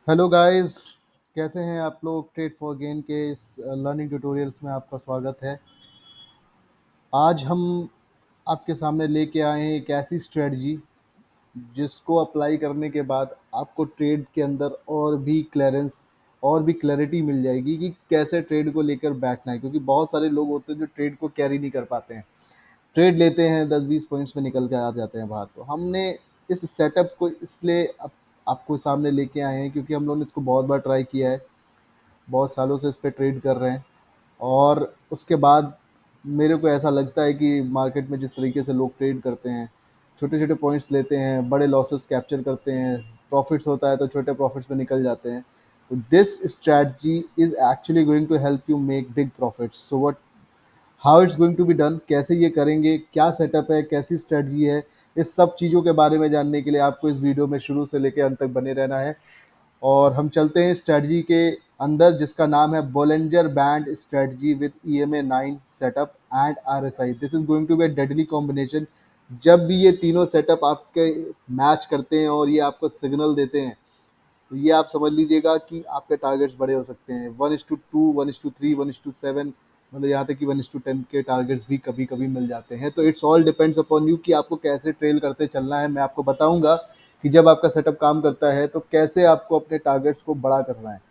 Hello guys. कैसे हैं आप लोग? ट्रेड फॉर गेन के इस लर्निंग ट्यूटोरियल्स में आपका स्वागत है। आज हम आपके सामने लेके आए हैं एक ऐसी स्ट्रेटजी जिसको अप्लाई करने के बाद आपको ट्रेड के अंदर और भी क्लैरिटी मिल जाएगी कि कैसे ट्रेड को लेकर बैठना है, क्योंकि बहुत सारे लोग होते हैं जो ट्रेड को कैरी नहीं कर पाते हैं। ट्रेड लेते हैं, 10-20 पॉइंट्स में निकल के आ जाते हैं बाहर। तो हमने इस सेटअप को इसलिए आपको सामने लेके आए हैं क्योंकि हम लोगों ने इसको बहुत बार ट्राई किया है, बहुत सालों से इस पे ट्रेड कर रहे हैं। और उसके बाद मेरे को ऐसा लगता है कि मार्केट में जिस तरीके से लोग ट्रेड करते हैं, छोटे छोटे पॉइंट्स लेते हैं, बड़े लॉसेस कैप्चर करते हैं, प्रॉफिट्स होता है तो छोटे प्रॉफिट्स में निकल जाते हैं। तो this strategy is actually going to help you make big profits. So what how it's going to be done, कैसे ये करेंगे, क्या सेटअप है, कैसी स्ट्रेटजी है, इस सब चीज़ों के बारे में जानने के लिए आपको इस वीडियो में शुरू से लेकर अंत तक बने रहना है। और हम चलते हैं स्ट्रेटजी के अंदर, जिसका नाम है Bollinger band strategy with EMA 9 setup and RSI। This is going to be a deadly combination. जब भी ये तीनों सेटअप आपके मैच करते हैं और ये आपको सिग्नल देते हैं, तो ये आप समझ लीजिएगा कि आपके टारगेट्स बड़े हो सकते हैं। 1:2, 1:3, 1:7, मतलब यहाँ तक कि 1:10 के टारगेट्स भी कभी कभी मिल जाते हैं। तो it's all depends upon you कि आपको कैसे ट्रेल करते चलना है। मैं आपको बताऊंगा कि जब आपका सेटअप काम करता है तो कैसे आपको अपने टारगेट्स को बड़ा करना है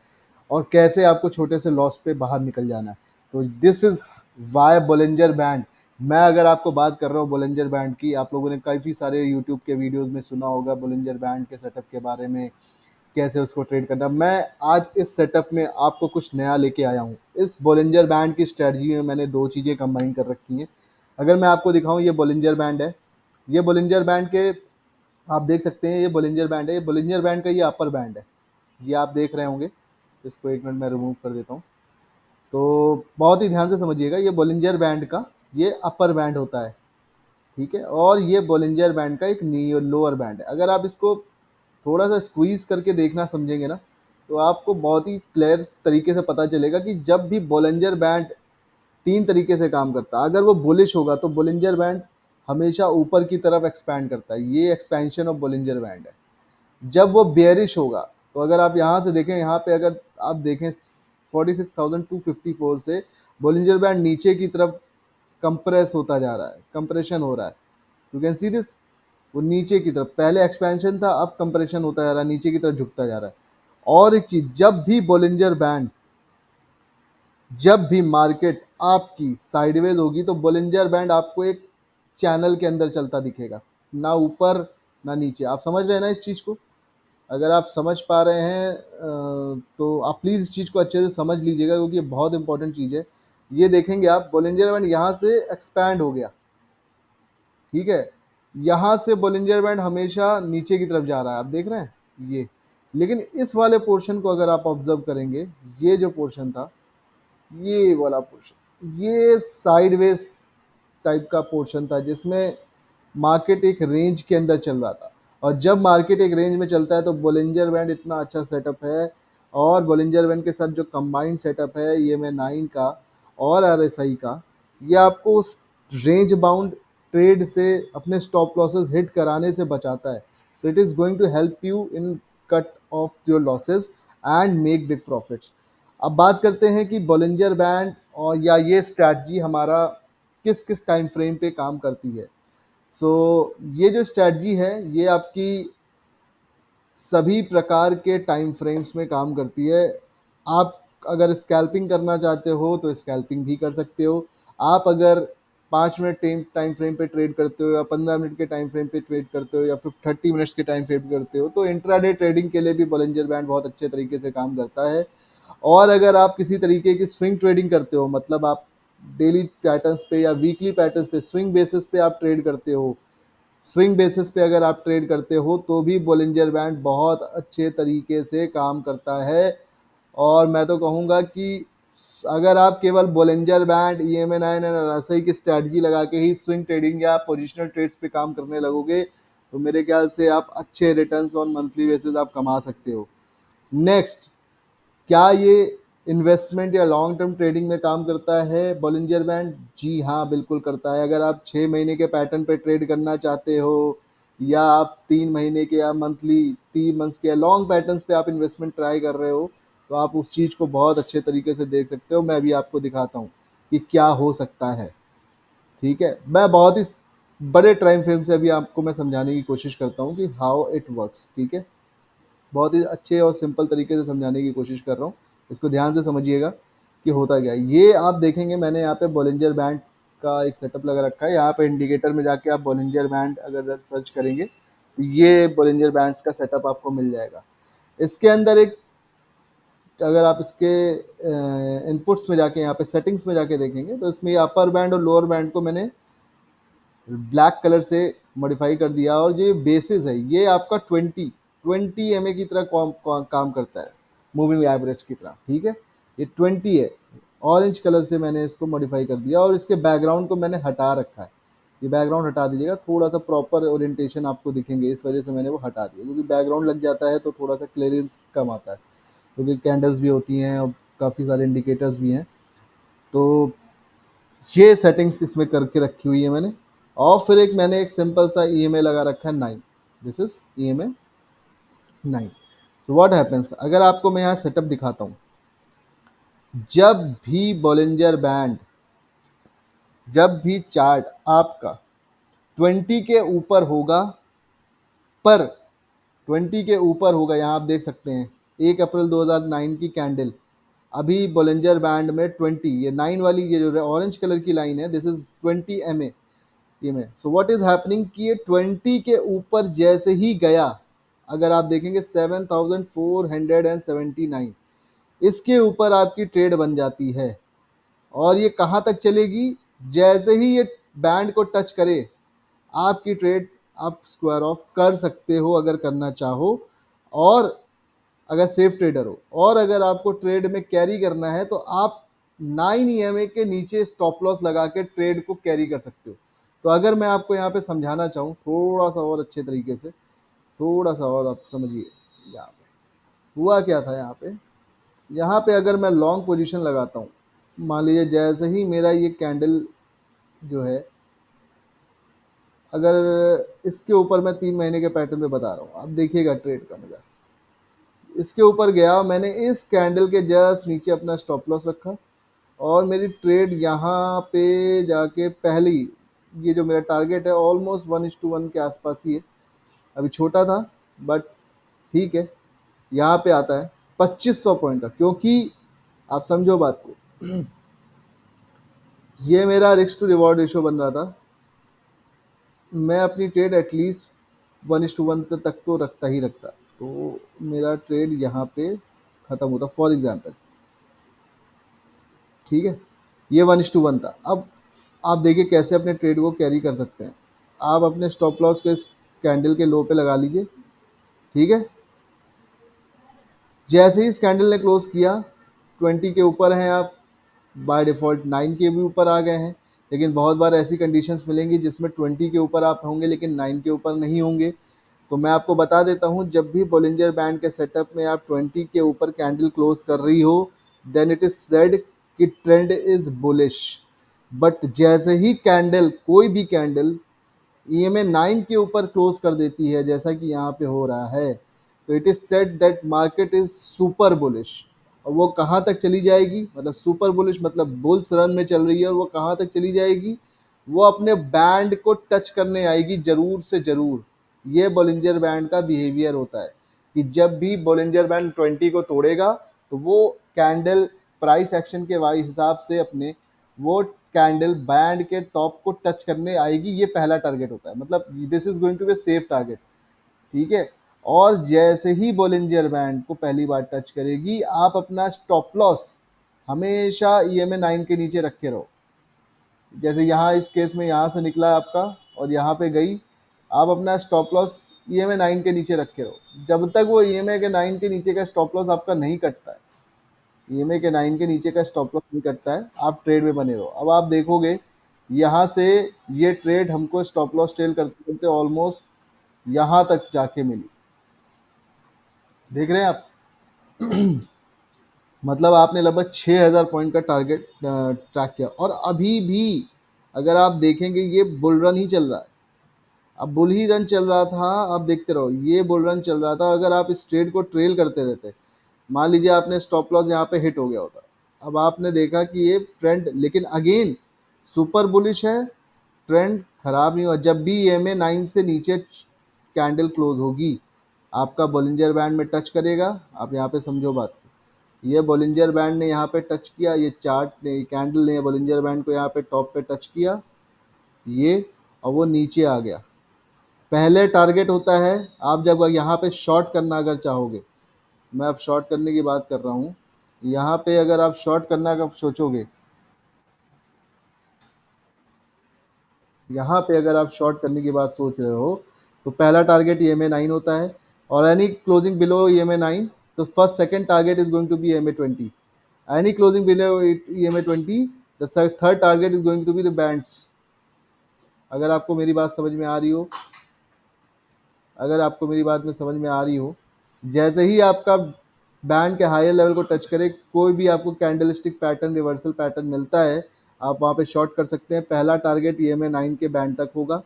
और कैसे आपको छोटे से लॉस पे बाहर निकल जाना है। तो this is why Bollinger band. मैं अगर आपको बात कर रहा हूँ बोलेंजर बैंड की, आप लोगों ने काफ़ी सारे यूट्यूब के वीडियोस में सुना होगा बोलेंजर बैंड के सेटअप के बारे में, कैसे उसको ट्रेड करना। मैं आज इस सेटअप में आपको कुछ नया लेके आया हूँ। इस बोलिंजर बैंड की स्ट्रेटजी में मैंने दो चीज़ें कंबाइन कर रखी हैं। अगर मैं आपको दिखाऊं, ये बोलिंजर बैंड है। ये बोलिंजर बैंड के आप देख सकते हैं, ये बोलिंजर बैंड है। ये बोलिंजर बैंड का ये अपर बैंड है, ये आप देख रहे होंगे। इसको एक मिनट में रिमूव कर देता हूँ। तो बहुत ही ध्यान से समझिएगा, ये बोलिंजर बैंड का ये अपर बैंड होता है, ठीक है। और ये बोलिंजर बैंड का एक लोअर बैंड है। अगर आप इसको थोड़ा सा स्क्वीज करके देखना समझेंगे ना, तो आपको बहुत ही क्लियर तरीके से पता चलेगा कि जब भी बोलिंजर बैंड तीन तरीके से काम करता है। अगर वो बुलिश होगा तो बोलिंजर बैंड हमेशा ऊपर की तरफ एक्सपैंड करता है, ये एक्सपेंशन ऑफ बोलिंजर बैंड है। जब वो बेयरिश होगा, तो अगर आप यहाँ से देखें, यहाँ पे अगर आप देखें 46,254 से बोलिंजर बैंड नीचे की तरफ कंप्रेस होता जा रहा है, कंप्रेशन हो रहा है। You can see this. वो नीचे की तरफ, पहले एक्सपेंशन था, अब कंप्रेशन होता जा रहा है, नीचे की तरफ झुकता जा रहा है। और एक चीज, जब भी बोलिंजर बैंड, जब भी मार्केट आपकी साइडवेज होगी तो बोलिंजर बैंड आपको एक चैनल के अंदर चलता दिखेगा, ना ऊपर ना नीचे। आप समझ रहे हैं ना इस चीज को? अगर आप समझ पा रहे हैं तो आप प्लीज़ इस चीज़ को अच्छे से समझ लीजिएगा, क्योंकि ये बहुत इंपॉर्टेंट चीज़ है। ये देखेंगे आप, बोलिंजर बैंड यहाँ से एक्सपैंड हो गया, ठीक है। यहाँ से बोलिंजर बैंड हमेशा नीचे की तरफ जा रहा है, आप देख रहे हैं ये। लेकिन इस वाले पोर्शन को अगर आप ऑब्जर्व करेंगे, ये जो पोर्शन था, ये वाला पोर्शन, ये साइडवेज टाइप का पोर्शन था, जिसमें मार्केट एक रेंज के अंदर चल रहा था। और जब मार्केट एक रेंज में चलता है तो बोलिंजर बैंड इतना अच्छा सेटअप है। और बोलिंजर बैंड के साथ जो कंबाइंड सेटअप है EMA 9 का और RSI का, ये आपको उस रेंज बाउंड ट्रेड से अपने स्टॉप लॉसेस हिट कराने से बचाता है। So it is going to help you in cut off your losses and make big profits. अब बात करते हैं कि बोलिंजर बैंड और या ये स्ट्रैटजी हमारा किस किस टाइम फ्रेम पे काम करती है। सो ये जो स्ट्रैटजी है, ये आपकी सभी प्रकार के टाइम फ्रेम्स में काम करती है। आप अगर स्कैल्पिंग करना चाहते हो तो स्कैल्पिंग भी कर सकते हो। आप अगर 5 मिनट टाइम फ्रेम पे ट्रेड करते हो, या 15 मिनट के टाइम फ्रेम पे ट्रेड करते हो, या फिर 30 मिनट्स के टाइम फ्रेम करते हो, तो इंट्राडे ट्रेडिंग के लिए भी बोलिंजर बैंड बहुत अच्छे तरीके से काम करता है। और अगर आप किसी तरीके की स्विंग ट्रेडिंग करते हो, मतलब आप डेली पैटर्न्स पे या वीकली पैटर्न्स पे, स्विंग बेसिस पे आप ट्रेड करते हो, स्विंग बेसिस पे अगर आप ट्रेड करते हो, तो भी बोलिंजर बैंड बहुत अच्छे तरीके से काम करता है। और मैं तो कहूँगा कि अगर आप केवल बोलिंजर बैंड, EMA 9 और RSI की स्ट्रैटजी लगा के ही स्विंग ट्रेडिंग या पोजिशनल ट्रेड्स पे काम करने लगोगे, तो मेरे ख्याल से आप अच्छे रिटर्न्स ऑन मंथली बेसिस आप कमा सकते हो। नेक्स्ट, क्या ये इन्वेस्टमेंट या लॉन्ग टर्म ट्रेडिंग में काम करता है बोलिंजर बैंड? जी हाँ, बिल्कुल करता है। अगर आप 6 महीने के पैटर्न पे ट्रेड करना चाहते हो, या आप 3 महीने के या मंथली 3 मंथ्स के या लॉन्ग पैटर्न्स पे आप इन्वेस्टमेंट ट्राई कर रहे हो, तो आप उस चीज़ को बहुत अच्छे तरीके से देख सकते हो। मैं अभी आपको दिखाता हूँ कि क्या हो सकता है। ठीक है, मैं बहुत ही बड़े टाइम फ्रेम से अभी आपको मैं समझाने की कोशिश करता हूँ कि हाउ इट वर्क्स। ठीक है, बहुत ही अच्छे और सिंपल तरीके से समझाने की कोशिश कर रहा हूँ। इसको ध्यान से समझिएगा कि होता क्या है। ये आप देखेंगे मैंने यहाँ पे बॉलिंजर बैंड का एक सेटअप लगा रखा है। यहाँ पे इंडिकेटर में जाके आप बॉलिंजर बैंड अगर सर्च करेंगे तो ये बॉलिंजर बैंड्स का सेटअप आपको मिल जाएगा। इसके अंदर एक, अगर आप इसके इनपुट्स में जाके यहाँ पे सेटिंग्स में जाके देखेंगे तो इसमें अपर बैंड और लोअर बैंड को मैंने ब्लैक कलर से मॉडिफाई कर दिया, और जो बेसिस है ये आपका 20 एमए की तरह काम करता है, मूविंग एवरेज की तरह। ठीक है, ये 20 है, ऑरेंज कलर से मैंने इसको मॉडिफाई कर दिया, और इसके बैकग्राउंड को मैंने हटा रखा है। ये बैकग्राउंड हटा दीजिएगा, थोड़ा सा प्रॉपर ओरिएंटेशन आपको दिखेंगे, इस वजह से मैंने वो हटा दिया, क्योंकि बैकग्राउंड लग जाता है तो थोड़ा सा क्लियरेंस कम आता है, क्योंकि कैंडल्स भी होती हैं और काफ़ी सारे इंडिकेटर्स भी हैं। तो ये सेटिंग्स इसमें करके रखी हुई है मैंने। और फिर एक मैंने एक सिंपल सा ईएमए लगा रखा है 9। This is EMA 9। तो व्हाट हैपेंस, अगर आपको मैं यहाँ सेटअप दिखाता हूँ, जब भी बॉलिंजर बैंड, जब भी चार्ट आपका 20 के ऊपर होगा, पर 20 के ऊपर होगा, यहाँ आप देख सकते हैं 1 अप्रैल 2009 की कैंडल, अभी बॉलिंजर बैंड में 20, ये 9 वाली ये जो ऑरेंज कलर की लाइन है, दिस इज 20 MA ये में। सो व्हाट इज हैपनिंग कि ये 20 के ऊपर जैसे ही गया, अगर आप देखेंगे 7479, इसके ऊपर आपकी ट्रेड बन जाती है। और ये कहाँ तक चलेगी, जैसे ही ये बैंड को टच करे आपकी ट्रेड आप स्क्वायर ऑफ कर सकते हो अगर करना चाहो, और अगर सेफ ट्रेडर हो। और अगर आपको ट्रेड में कैरी करना है तो आप 9 EMA के नीचे स्टॉप लॉस लगा के ट्रेड को कैरी कर सकते हो। तो अगर मैं आपको यहाँ पे समझाना चाहूँ थोड़ा सा और अच्छे तरीके से, थोड़ा सा और आप समझिए, यहाँ पे हुआ क्या था। यहाँ पे अगर मैं लॉन्ग पोजीशन लगाता हूँ, मान लीजिए जैसे ही मेरा ये कैंडल जो है, अगर इसके ऊपर मैं 3 महीने के पैटर्न में बता रहा हूँ, आप देखिएगा ट्रेड का मजा। इसके ऊपर गया, मैंने इस कैंडल के जस्ट नीचे अपना स्टॉप लॉस रखा, और मेरी ट्रेड यहाँ पे जाके पहली, ये जो मेरा टारगेट है ऑलमोस्ट 1:1 के आसपास ही है, अभी छोटा था बट ठीक है। यहाँ पे आता है 2500 पॉइंट का, क्योंकि आप समझो बात को, ये मेरा रिस्क टू रिवॉर्ड रेशो बन रहा था। मैं अपनी ट्रेड एटलीस्ट 1:1 तक तो रखता ही रखता, तो मेरा ट्रेड यहाँ पे ख़त्म होता फॉर एग्जांपल। ठीक है, ये 1:1 था। अब आप देखिए कैसे अपने ट्रेड को कैरी कर सकते हैं। आप अपने स्टॉप लॉस को इस कैंडल के लो पे लगा लीजिए। ठीक है, जैसे ही इस कैंडल ने क्लोज किया, 20 के ऊपर हैं आप, बाय डिफ़ॉल्ट 9 के भी ऊपर आ गए हैं। लेकिन बहुत बार ऐसी कंडीशंस मिलेंगी जिसमें 20 के ऊपर आप होंगे लेकिन 9 के ऊपर नहीं होंगे। तो मैं आपको बता देता हूँ, जब भी बॉलिंजर बैंड के सेटअप में आप 20 के ऊपर कैंडल क्लोज कर रही हो, देन इट इज सेड कि ट्रेंड इज बुलिश। बट जैसे ही कैंडल, कोई भी कैंडल ईएमए 9 के ऊपर क्लोज कर देती है, जैसा कि यहाँ पे हो रहा है, तो it is said that market is super bullish. और वो कहाँ तक चली जाएगी, मतलब सुपर बुलिश मतलब बुल्स रन में चल रही है, और वो कहाँ तक चली जाएगी, वो अपने बैंड को टच करने आएगी जरूर से जरूर। ये बॉलिंजर बैंड का बिहेवियर होता है कि जब भी बॉलिंजर बैंड 20 को तोड़ेगा तो वो कैंडल प्राइस एक्शन के वाइज हिसाब से अपने वो कैंडल बैंड के टॉप को टच करने आएगी। ये पहला टारगेट होता है, मतलब this is going to be safe target. ठीक है, और जैसे ही बॉलिंजर बैंड को पहली बार टच करेगी, आप अपना स्टॉप लॉस हमेशा ईएमए 9 के नीचे रखे रहो। जैसे यहाँ इस केस में यहाँ से निकला आपका और यहाँ पे गई, आप अपना स्टॉप लॉस ईएमए 9 के नीचे रखे रहो। जब तक वो ईएमए के 9 के नीचे का स्टॉप लॉस आपका नहीं कटता है, ईएमए के 9 के नीचे का स्टॉप लॉस नहीं कटता है, आप ट्रेड में बने रहो। अब आप देखोगे यहाँ से ये ट्रेड हमको स्टॉप लॉस ट्रेल करते करते ऑलमोस्ट यहाँ तक जाके मिली। देख रहे हैं आप, मतलब आपने लगभग 6000 पॉइंट का टारगेट ट्रैक किया। और अभी भी अगर आप देखेंगे ये बुल रन ही चल रहा है, अब बुल ही रन चल रहा था, आप देखते रहो, ये बुल रन चल रहा था। अगर आप इस ट्रेड को ट्रेल करते रहते, मान लीजिए आपने स्टॉप लॉस यहाँ पे हिट हो गया होता, अब आपने देखा कि ये ट्रेंड लेकिन अगेन सुपर बुलिश है, ट्रेंड खराब नहीं हुआ। जब भी EMA 9 से नीचे कैंडल क्लोज होगी, आपका बॉलिंजर बैंड में टच करेगा। आप यहाँ पे समझो बात, ये बॉलिंजर बैंड ने यहाँ पे टच किया, ये चार्ट ने, कैंडल ने बॉलिंजर बैंड को यहाँ पे टॉप पे टच किया, ये, और वो नीचे आ गया। पहले टारगेट होता है, आप जब यहाँ पे शॉर्ट करना अगर चाहोगे, मैं अब शॉर्ट करने की बात कर रहा हूँ, यहाँ पे अगर आप शॉर्ट करना का सोचोगे, यहाँ पे अगर आप शॉर्ट करने की बात सोच रहे हो, तो पहला टारगेट EMA 9 होता है, और एनी क्लोजिंग बिलो EMA 9, तो first second target is going to be EMA 20, any closing below EMA 20, the third target is going to be the bands. अगर आपको मेरी बात समझ में आ रही हो, अगर आपको मेरी बात में समझ में आ रही हो, जैसे ही आपका बैंड के हायर लेवल को टच करे, कोई भी आपको कैंडलस्टिक पैटर्न, रिवर्सल पैटर्न मिलता है, आप वहाँ पे शॉर्ट कर सकते हैं। पहला टारगेट EMA 9 के बैंड तक होगा।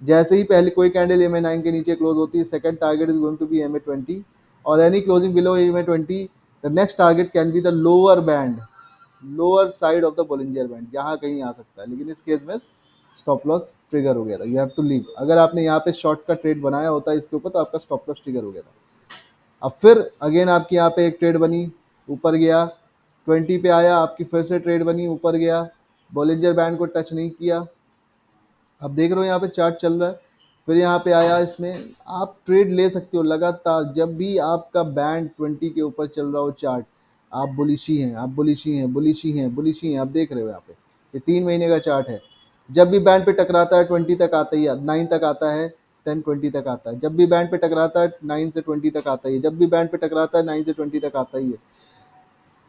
जैसे ही पहले कोई कैंडल EMA 9 के नीचे क्लोज होती है, second target is going to be EMA 20, और any closing below EMA 20, the next target can be the lower band, lower side of the Bollinger band, यहाँ कहीं आ सकता है। लेकिन इस केस में स्टॉप लॉस ट्रिगर हो गया था, यू हैव टू लीव। अगर आपने यहाँ पे शॉर्ट का ट्रेड बनाया होता है इसके ऊपर, तो आपका स्टॉप लॉस ट्रिगर हो गया था। अब फिर अगेन आपकी यहाँ पे एक ट्रेड बनी, ऊपर गया, 20 पे आया, आपकी फिर से ट्रेड बनी, ऊपर गया, बॉलिंजर बैंड को टच नहीं किया। अब देख रहे हो यहाँ पे चार्ट चल रहा है, फिर यहाँ पे आया इसने, आप ट्रेड ले सकते हो लगातार। जब भी आपका बैंड 20 के ऊपर चल रहा हो चार्ट, आप बुलिशी हैं, आप बुलिशी हैं, बुलिशी हैं, बुलिशी हैं। आप देख रहे हो यहाँ पे, ये 3 महीने का चार्ट है। जब भी बैंड पे टकराता है 20 तक आता ही है, 9 तक आता है, 10-20 तक आता है। जब भी बैंड पे टकराता है 9 से 20 तक आता ही है, जब भी बैंड पे टकराता है 9 से 20 तक आता ही है।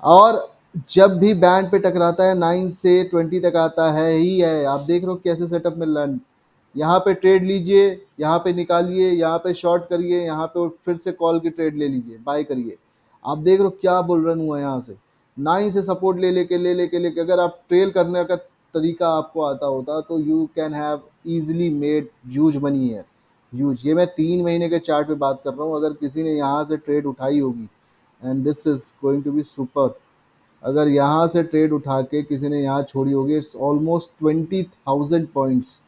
और जब भी बैंड पे टकराता है 9 से 20 तक आता है ही है। आप देख रहे हो कैसे सेटअप में लर्न, यहाँ पे ट्रेड लीजिए, यहाँ पे निकालिए, यहाँ पे शॉर्ट करिए, यहाँ पे फिर से कॉल की ट्रेड ले लीजिए, बाय करिए। आप देख रहे हो क्या बुल रन हुआ है यहाँ से, 9 से सपोर्ट ले लेके अगर आप ट्रेल करने का तरीका आपको आता होता, तो you can have easily made huge money है, ह्यूज। ये मैं 3 महीने के चार्ट पे बात कर रहा हूँ। अगर किसी ने यहाँ से ट्रेड उठाई होगी, and this is going to be super, अगर यहाँ से ट्रेड उठा के किसी ने यहाँ छोड़ी होगी, it's almost 20,000 points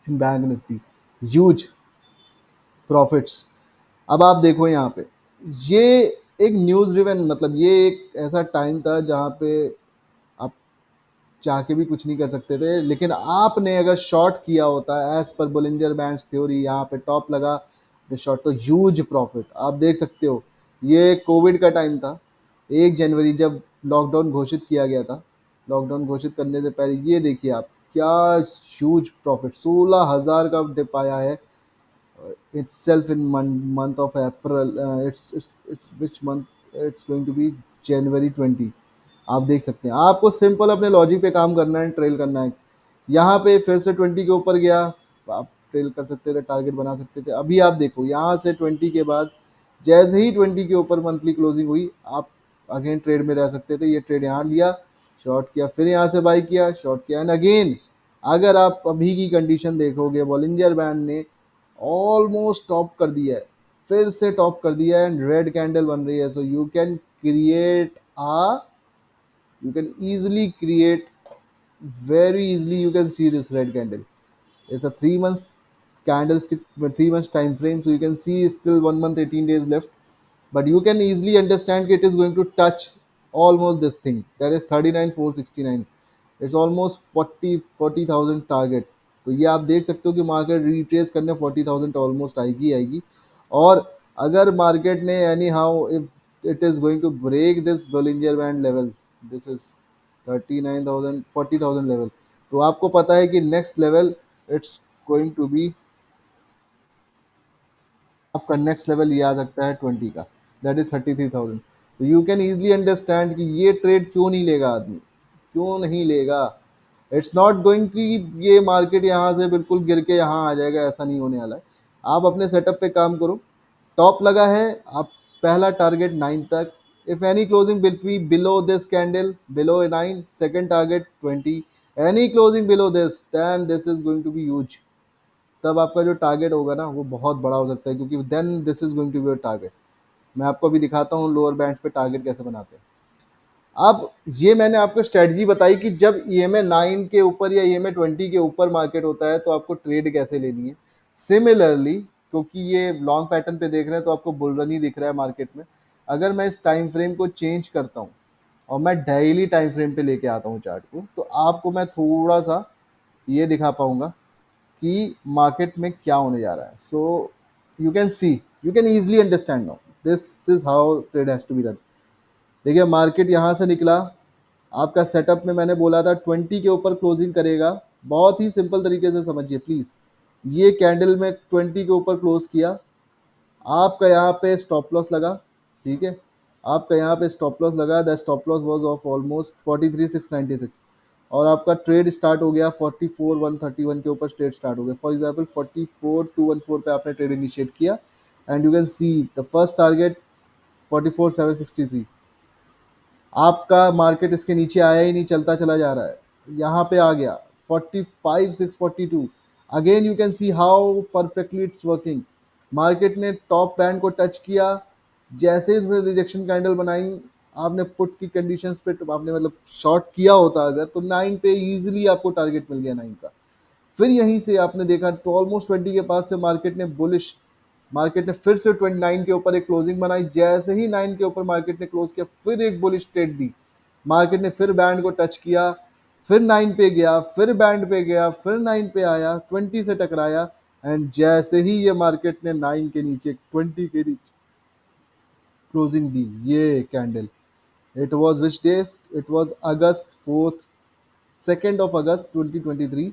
in bank Nifty, huge profits. अब आप देखो यहाँ पे, ये एक न्यूज़ ड्रिवन, मतलब ये एक ऐसा टाइम था जहाँ पे आप चाह के भी कुछ नहीं कर सकते थे। लेकिन आपने अगर शॉर्ट किया होता as per Bollinger bands theory, यहाँ पे टॉप लगा शॉर्ट, तो ह्यूज प्रॉफिट। आप देख सकते हो, ये कोविड का टाइम था, 1 जनवरी जब लॉकडाउन घोषित किया गया था। लॉकडाउन घोषित करने से पहले ये देखिए आप, क्या ह्यूज प्रॉफिट, 16,000 का डिप आया है itself in month of April. It's which month? It's going to be January 20। आप देख सकते हैं, आपको सिंपल अपने लॉजिक पे काम करना है, ट्रेल करना है। यहाँ पे फिर से 20 के ऊपर गया, आप ट्रेल कर सकते थे, टारगेट बना सकते थे। अभी आप देखो यहाँ से 20 के बाद, जैसे ही 20 के ऊपर मंथली क्लोजिंग हुई, आप अगेन ट्रेड में रह सकते थे। ये ट्रेड यहाँ लिया, शॉर्ट किया, फिर यहाँ से बाई किया, शॉर्ट किया, एंड अगेन अगर आप अभी की कंडीशन देखोगे, बॉलिंजर बैंड ने ऑलमोस्ट टॉप कर दिया है, फिर से टॉप कर दिया है, एंड रेड कैंडल बन रही है। सो you can easily create, very easily you can see this red candle. It's a 3 months candlestick, 3 months time frame, so you can see still 1 month 18 days left. But you can easily understand it is going to touch almost this thing, that is 39,469। It's almost 40,000 target. तो ये आप देख सकते हो कि market retrace करने 40,000 almost आएगी आएगी। और अगर मार्केट ने any how, if it is going to break this Bollinger band level, this is 39,000 40,000 level, तो आपको पता है कि next level it's going to be, आपका नेक्स्ट लेवल ये आ सकता है 20 का, दैट इज 33,000। तो यू कैन ईजिली अंडरस्टैंड कि ये ट्रेड क्यों नहीं लेगा आदमी, क्यों नहीं लेगा। इट्स नॉट गोइंग कि ये मार्केट यहाँ से बिल्कुल गिर के यहाँ आ जाएगा, ऐसा नहीं होने वाला है। आप अपने सेटअप पे काम करो, टॉप लगा है, आप पहला टारगेट 9 तक, if any closing between below this candle, below 9, second target 20, any closing below this, then this is going to be huge. तब आपका जो टारगेट होगा ना वो बहुत बड़ा हो सकता है, क्योंकि then this is going to be your target. मैं आपको अभी दिखाता हूँ लोअर बैंड पे टारगेट कैसे बनाते हैं। अब ये मैंने आपको स्ट्रेटजी बताई कि जब EMA 9 के ऊपर या EMA 20 के ऊपर मार्केट होता है तो आपको ट्रेड कैसे लेनी है। सिमिलरली, क्योंकि ये लॉन्ग पैटर्न पे देख रहे हैं तो आपको बुल रन ही दिख रहा है मार्केट में, अगर मैं इस टाइम फ्रेम को चेंज करता हूँ और मैं डेली टाइम फ्रेम पे लेके आता हूँ चार्ट को, तो आपको मैं थोड़ा सा ये दिखा पाऊंगा कि मार्केट में क्या होने जा रहा है। So you can see, you can easily understand now this is how trade has to be done. देखिए मार्केट यहाँ से निकला, आपका सेटअप में मैंने बोला था 20 के ऊपर क्लोजिंग करेगा। बहुत ही सिंपल तरीके से समझिए प्लीज़। ये कैंडल में 20 के ऊपर क्लोज किया, आपका यहाँ पे स्टॉप लॉस लगा, ठीक है, आपका यहाँ पे स्टॉप लॉस लगा, the stop loss was of almost 43,696 और आपका ट्रेड स्टार्ट हो गया 44,131 के ऊपर ट्रेड स्टार्ट हो गया। फॉर एग्जांपल 44,214 पे आपने ट्रेड इनिशिएट किया and you can see the first target 44,763। आपका मार्केट इसके नीचे आया ही नहीं, चलता चला जा रहा है, यहाँ पे आ गया 45,642। Again you can see how perfectly it's working. Market ने टॉप बैंड को टच किया, जैसे ही रिजेक्शन कैंडल बनाई, आपने पुट की कंडीशंस पे आपने मतलब शॉर्ट किया होता अगर, तो 9 पे इजीली आपको टारगेट मिल गया 9 का। फिर यहीं से आपने देखा तो ऑलमोस्ट 20 के पास से मार्केट ने बुलिश, मार्केट ने फिर से 29 के ऊपर एक क्लोजिंग बनाई, जैसे ही 9 के ऊपर मार्केट ने क्लोज किया फिर एक बुलिश ट्रेड दी, मार्केट ने फिर बैंड को टच किया, फिर 9 पे गया, फिर बैंड पे गया, फिर 9 पे आया, 20 से टकराया एंड जैसे ही ये मार्केट ने 9 के नीचे 20 के नीचे क्लोजिंग दी, ये candle, it was which day, it was August 4, 2 August 2023,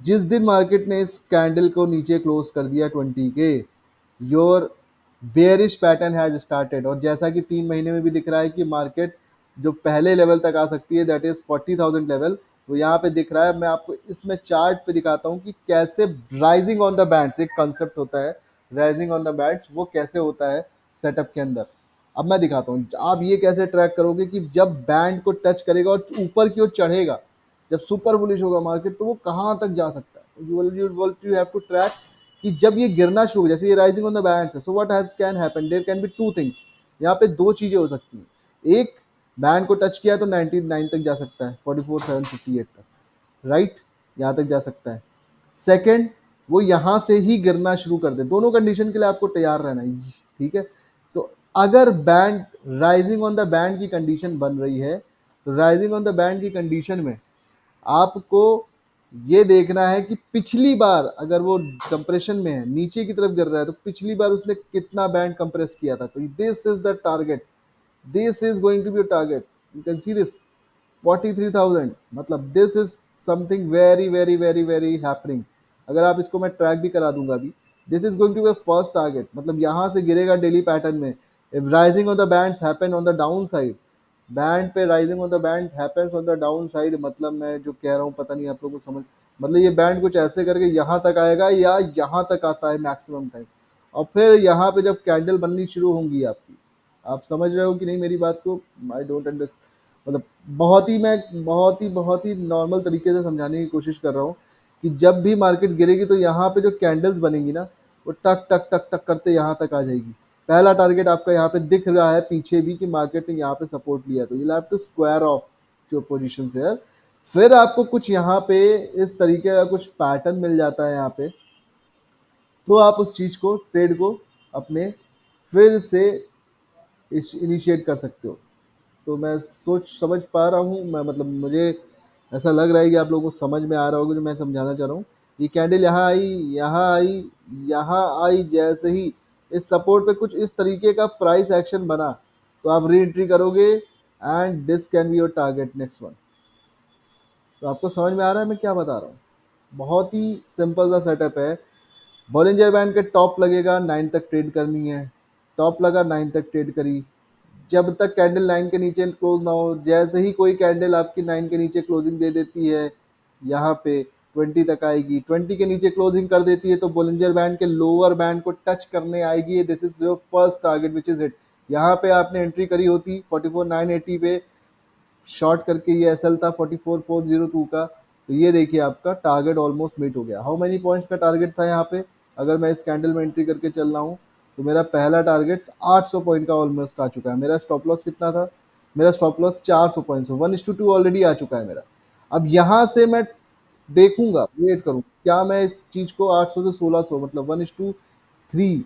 जिस दिन मार्केट ने इस कैंडल को नीचे क्लोज कर दिया 20 के, your bearish pattern has started. और जैसा कि 3 महीने में भी दिख रहा है कि मार्केट जो पहले लेवल तक आ सकती है, दैट इज 40,000 लेवल, वो यहाँ पे दिख रहा है। मैं आपको इसमें चार्ट पे दिखाता हूँ कि कैसे राइजिंग ऑन द बैंड्स, एक कंसेप्ट होता है राइजिंग ऑन द बैंड्स, वो कैसे होता है सेटअप के अंदर। अब मैं दिखाता हूँ आप ये कैसे ट्रैक करोगे कि जब बैंड को टच करेगा और ऊपर की ओर चढ़ेगा, जब सुपर बुलिश होगा मार्केट, तो वो कहाँ तक जा सकता है। यू हैव टू ट्रैक कि जब ये गिरना शुरू, जैसे ये राइजिंग ऑन द बैंड्स है, so what has can happen, there can be two things. यहाँ पे दो चीज़ें हो सकती हैं, एक बैंड को टच किया तो 99 तक जा सकता है, 44,758 तक, राइट, यहाँ तक जा सकता है। सेकंड, वो यहाँ से ही गिरना शुरू कर दे। दोनों कंडीशन के लिए आपको तैयार रहना है, ठीक है। सो अगर band rising on the band की कंडीशन बन रही है, तो राइजिंग ऑन द बैंड की कंडीशन में आपको ये देखना है कि पिछली बार अगर वो कंप्रेशन में है, नीचे की तरफ गिर रहा है, तो पिछली बार उसने कितना बैंड कंप्रेस किया था। तो this is the target, this is going to be target, you can see this 43,000, मतलब this is something very very very very happening. अगर आप इसको मैं ट्रैक भी करा दूंगा अभी, this is going to be first target, मतलब यहाँ से गिरेगा डेली पैटर्न में। If rising on the bands happen on the down side, band पे rising on the band happens on the down side, मतलब मैं जो कह रहा हूँ पता नहीं आप लोगों को समझ, मतलब ये बैंड कुछ ऐसे करके यहाँ तक आएगा या यहाँ तक आता है मैक्सिमम टाइम, और फिर यहाँ पे जब कैंडल बननी शुरू होंगी आपकी, आप समझ रहे हो कि नहीं मेरी बात को, आई डोंट अंडरस्टैंड, मतलब बहुत ही नॉर्मल तरीके से समझाने की कोशिश कर रहा हूँ कि जब भी मार्केट गिरेगी तो यहाँ पे जो कैंडल्स बनेंगी ना, वो टक टक टक टक करते यहाँ तक आ जाएगी। पहला टारगेट आपका यहाँ पे दिख रहा है पीछे भी कि मार्केट ने यहाँ पे सपोर्ट लिया, तो you have to square off जो पोजीशन है। फिर आपको कुछ यहाँ पे इस तरीके का कुछ पैटर्न मिल जाता है यहाँ पे, तो आप उस चीज़ को, ट्रेड को अपने फिर से इनिशिएट कर सकते हो। तो मैं सोच समझ पा रहा हूँ, मैं मतलब मुझे ऐसा लग रहा है कि आप लोगों को समझ में आ रहा होगा जो मैं समझाना चाह रहा हूँ। ये कैंडल यहाँ आई, यहाँ आई, यहाँ आई, जैसे ही इस सपोर्ट पे कुछ इस तरीके का प्राइस एक्शन बना, तो आप री एंट्री करोगे and this can be your target next one. तो आपको समझ में आ रहा है मैं क्या बता रहा हूँ। बहुत ही सिंपल सा सेटअप है। बॉलिंजर बैंड के टॉप लगेगा, 9 तक ट्रेड करनी है, टॉप लगा 9 तक ट्रेड करी, जब तक कैंडल 9 के नीचे क्लोज ना हो। जैसे ही कोई कैंडल आपकी 9 के नीचे क्लोजिंग दे देती है, यहाँ पे 20 तक आएगी, 20 के नीचे क्लोजिंग कर देती है, तो बोलिंजर बैंड के लोअर बैंड को टच करने आएगी। This is your first target which is it. यहाँ पे आपने एंट्री करी होती 44,980 पे, शॉर्ट करके ये एसएल था 44,402 का, तो ये देखिए आपका टारगेट ऑलमोस्ट मीट हो गया। हाउ मेनी पॉइंट्स का टारगेट था यहाँ पे? अगर मैं इस कैंडल में एंट्री करके चल रहा हूँ तो मेरा पहला टारगेट 800 पॉइंट का ऑलमोस्ट आ चुका है। मेरा स्टॉप लॉस कितना था? मेरा स्टॉप लॉस 400 पॉइंट से 1:2 ऑलरेडी आ चुका है मेरा। अब यहाँ से मैं देखूंगा, वेट करूँ क्या मैं इस चीज को 800 से 1600 मतलब 1:3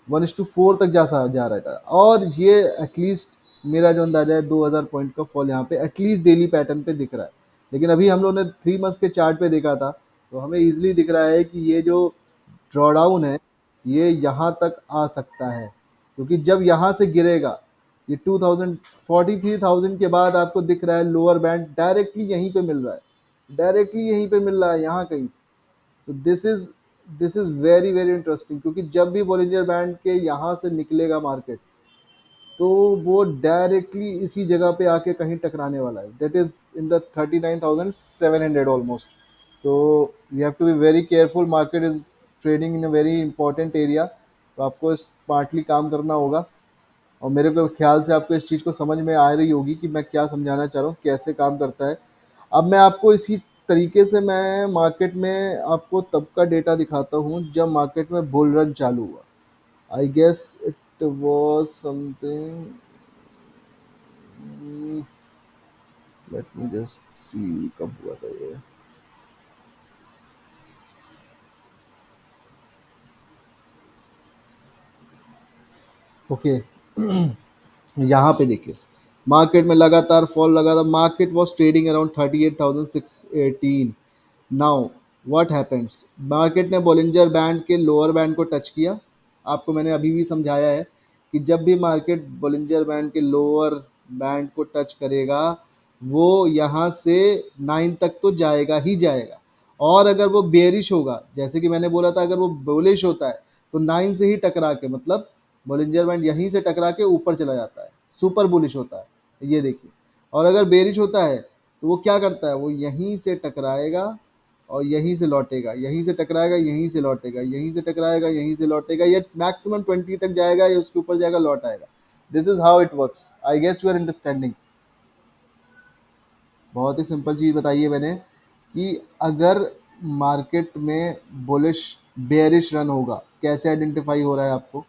1:4 तक जा जा रहा था। और ये एटलीस्ट मेरा जो अंदाजा है 2000 पॉइंट का फॉल यहाँ पे एटलीस्ट डेली पैटर्न पे दिख रहा है। लेकिन अभी हम लोगों ने 3 मंथ्स के चार्ट पे देखा था तो हमें इजीली दिख रहा है कि ये जो ड्रॉडाउन है ये यहाँ तक आ सकता है, क्योंकि जब यहाँ से गिरेगा ये 2000 43,000 के बाद आपको दिख रहा है लोअर बैंड डायरेक्टली यहीं पे मिल रहा है, डायरेक्टली यहीं पे मिल रहा है यहाँ कहीं। सो this is very very interesting, क्योंकि जब भी बॉलिंजर बैंड के यहाँ से निकलेगा मार्केट तो वो डायरेक्टली इसी जगह पे आके कहीं टकराने वाला है, that is in the 39,700 almost. तो you have to be very careful, market is trading in a very important area, तो आपको स्मार्टली काम करना होगा। और मेरे को ख्याल से आपको इस चीज़ को समझ में आ रही होगी कि मैं क्या समझाना चाह रहा हूँ, कैसे काम करता है। अब मैं आपको इसी तरीके से मैं मार्केट में आपको तब का डेटा दिखाता हूँ जब मार्केट में बुल रन चालू हुआ। I guess it was something, let me just see कब हुआ था ये। ओके यहाँ पे देखिए मार्केट में लगातार फॉल लगा था, market was trading around 38,618। Now what happens, market ने बॉलिंजर बैंड के लोअर बैंड को टच किया। आपको मैंने अभी भी समझाया है कि जब भी मार्केट बॉलिंजर बैंड के लोअर बैंड को टच करेगा वो यहाँ से 9 तक तो जाएगा ही जाएगा। और अगर वो बेरिश होगा, जैसे कि मैंने बोला था, अगर वो बुलिश होता है तो 9 से ही टकरा के मतलब बॉलिंजर बैंड यहीं से टकरा के ऊपर चला जाता है, सुपर बुलिश होता है ये देखिए। और अगर बेरिश होता है तो वो क्या करता है, वो यहीं से टकराएगा और यहीं से लौटेगा, यहीं से टकराएगा, यहीं से लौटेगा, यहीं से टकराएगा, यहीं से लौटेगा, ये मैक्सिमम 20 तक जाएगा, या उसके ऊपर जाएगा, लौट आएगा। This is how it works, I guess you are understanding. बहुत ही सिंपल चीज़ बताई है मैंने कि अगर मार्केट में बुलिश बेयरिश रन होगा, कैसे आइडेंटिफाई हो रहा है आपको?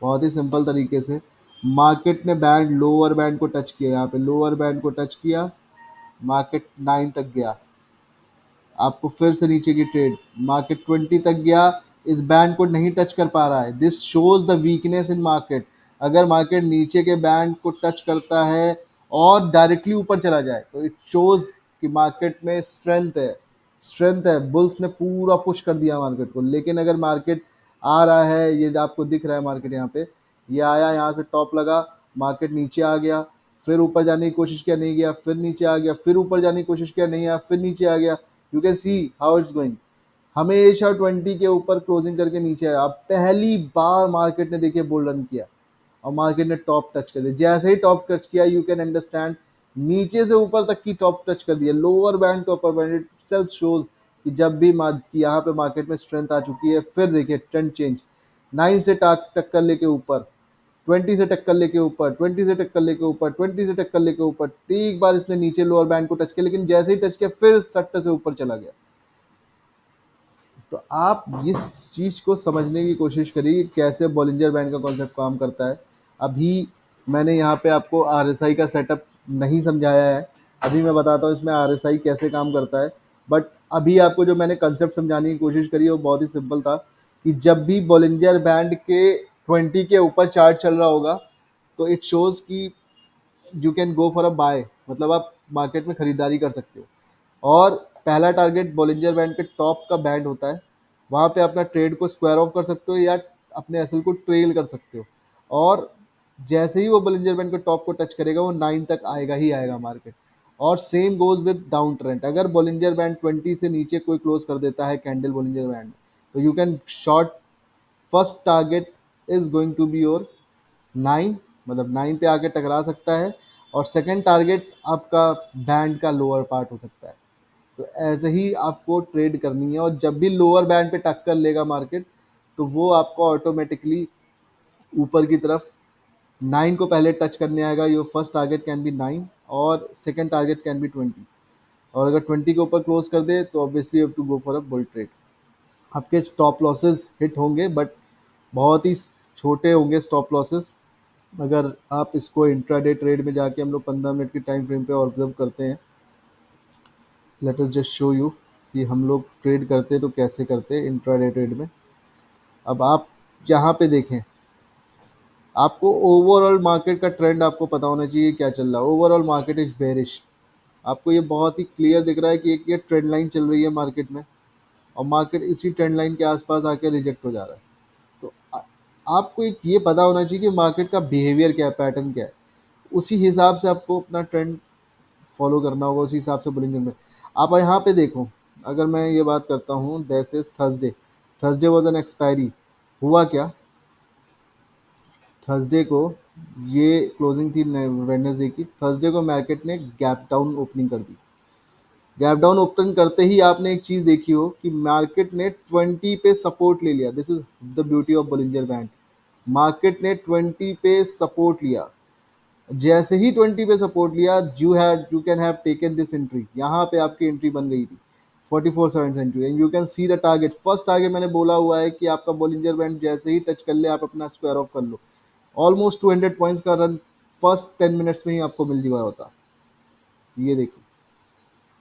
बहुत ही सिंपल तरीके से, मार्केट ने बैंड लोअर बैंड को टच किया, यहाँ पे लोअर बैंड को टच किया, मार्केट 9 तक गया, आपको फिर से नीचे की ट्रेड, मार्केट 20 तक गया, इस बैंड को नहीं टच कर पा रहा है, this shows the weakness in market. अगर मार्केट नीचे के बैंड को टच करता है और डायरेक्टली ऊपर चला जाए तो इट शोज कि मार्केट में स्ट्रेंथ है, स्ट्रेंथ है, बुल्स ने पूरा पुश कर दिया मार्केट को। लेकिन अगर मार्केट आ रहा है, ये आपको दिख रहा है मार्केट यहाँ पे, ये आया, यहाँ से टॉप लगा, मार्केट नीचे आ गया, फिर ऊपर जाने की कोशिश किया, नहीं गया, फिर नीचे आ गया, फिर ऊपर जाने की कोशिश किया, नहीं आया, फिर नीचे आ गया। You can see how it's going, हमेशा 20 के ऊपर क्लोजिंग करके नीचे आया। अब पहली बार मार्केट ने देखिए बुल रन किया और मार्केट ने टॉप टच कर दिया, जैसे ही टॉप टच किया यू कैन अंडरस्टैंड, नीचे से ऊपर तक की टॉप टच कर दिया, lower band to upper band, itself shows कि जब भी यहाँ पे मार्केट में स्ट्रेंथ आ चुकी है। फिर देखिए ट्रेंड चेंज, 9 से टक्कर लेके ऊपर, 20 से टक्कर लेके ऊपर, 20 से टक्कर लेके ऊपर, 20 से टक्कर लेके ऊपर, एक बार इसने नीचे लोअर बैंड को टच किया, लेकिन जैसे ही टच किया फिर सट्टे से ऊपर चला गया। तो आप इस चीज़ को समझने की कोशिश करिए कैसे बॉलिंजर बैंड का कॉन्सेप्ट काम करता है। अभी मैंने यहाँ पे आपको आरएसआई का सेटअप नहीं समझाया है, अभी मैं बताता हूँ इसमें आरएसआई कैसे काम करता है। बट अभी आपको जो मैंने कंसेप्ट समझाने की कोशिश करी है वो बहुत ही सिंपल था कि जब भी बॉलिंजर बैंड के 20 के ऊपर चार्ट चल रहा होगा तो इट शोज़ कि you can go for a buy, मतलब आप मार्केट में खरीदारी कर सकते हो। और पहला टारगेट बॉलिंजर बैंड के टॉप का बैंड होता है, वहाँ पे अपना ट्रेड को स्क्वायर ऑफ कर सकते हो या अपने एसएल को ट्रेल कर सकते हो। और जैसे ही वो बॉलिंजर बैंड के टॉप को टच करेगा वो 9 तक आएगा ही आएगा मार्केट। और same goes with down trend, अगर बॉलिंजर बैंड 20 से नीचे कोई क्लोज कर देता है कैंडल बॉलिंजर बैंड, तो you can short, first target is going to be your 9, मतलब 9 पे आके टकरा सकता है। और सेकंड टारगेट आपका बैंड का लोअर पार्ट हो सकता है। तो ऐसे ही आपको ट्रेड करनी है, और जब भी लोअर बैंड पे टक्कर लेगा मार्केट तो वो आपको ऑटोमेटिकली ऊपर की तरफ 9 को पहले टच करने आएगा। Your first target can B 9 और सेकंड टारगेट कैन बी 20। और अगर 20 के ऊपर क्लोज कर दे तो obviously you have to go for a bull trade. आपके स्टॉप लॉसेस हिट होंगे बट बहुत ही छोटे होंगे स्टॉप लॉसेस। अगर आप इसको इंट्राडे ट्रेड में जाके हम लोग 15 मिनट की टाइम फ्रेम पे ऑब्जर्व करते हैं, let us just show you कि हम लोग ट्रेड करते तो कैसे करते हैं इंट्राडे ट्रेड में। अब आप यहाँ पे देखें, आपको ओवरऑल मार्केट का ट्रेंड आपको पता होना चाहिए क्या चल रहा है। Overall market is bearish. आपको ये बहुत ही क्लियर दिख रहा है कि एक ये ट्रेंड लाइन चल रही है मार्केट में, और मार्केट इसी ट्रेंड लाइन के आसपास आके रिजेक्ट हो जा रहा है। तो आपको एक ये पता होना चाहिए कि मार्केट का बिहेवियर क्या है, पैटर्न क्या है, उसी हिसाब से आपको अपना ट्रेंड फॉलो करना होगा, उसी हिसाब से बुलिंग में। आप यहाँ पे देखो, अगर मैं ये बात करता हूँ that is Thursday, Thursday was an expiry. हुआ क्या, थर्सडे को ये क्लोजिंग थी वेडनेसडे की, थर्सडे को मार्केट ने गैप डाउन ओपनिंग कर दी। गैप डाउन ओपन करते ही आपने एक चीज देखी हो कि मार्केट ने 20 पे सपोर्ट ले लिया। This is the beauty of Bollinger band. Market ने 20 पे सपोर्ट लिया। जैसे ही 20 पे सपोर्ट लिया, you can have taken this entry. यहाँ पे आपकी एंट्री बन गई थी 44,770 and you can see the target. First target मैंने बोला हुआ है कि आपका बोलिंजर बैंड जैसे ही टच कर ले आप अपना स्क्वायर ऑफ कर लो। ऑलमोस्ट 200 पॉइंट्स का रन फर्स्ट 10 मिनट्स में ही आपको मिल गया होता। ये देखो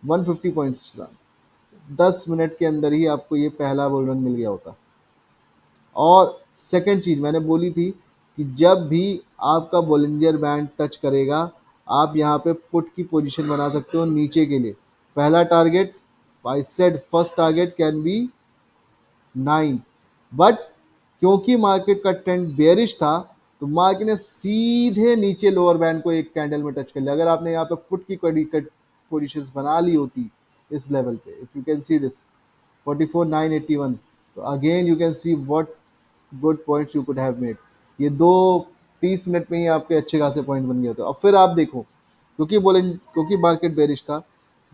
150 पॉइंट्स रन 10 मिनट के अंदर ही आपको ये पहला बोल रन मिल गया होता। और सेकंड चीज मैंने बोली थी कि जब भी आपका बोलिंजर बैंड टच करेगा, आप यहाँ पे पुट की पोजीशन बना सकते हो नीचे के लिए। पहला target, I said first target can B 9, but क्योंकि मार्केट का ट्रेंड बेयरिश था तो मार्केट ने सीधे नीचे लोअर बैंड को एक कैंडल में टच कर लिया। अगर आपने यहाँ पे पुट की पोजीशंस बना ली होती इस लेवल पे, if you can see this 44,981, तो again you can see what good points you could have made. ये दो 30 मिनट में ही आपके अच्छे खासे पॉइंट बन गए थे। अब फिर आप देखो, क्योंकि मार्केट बेरिश था,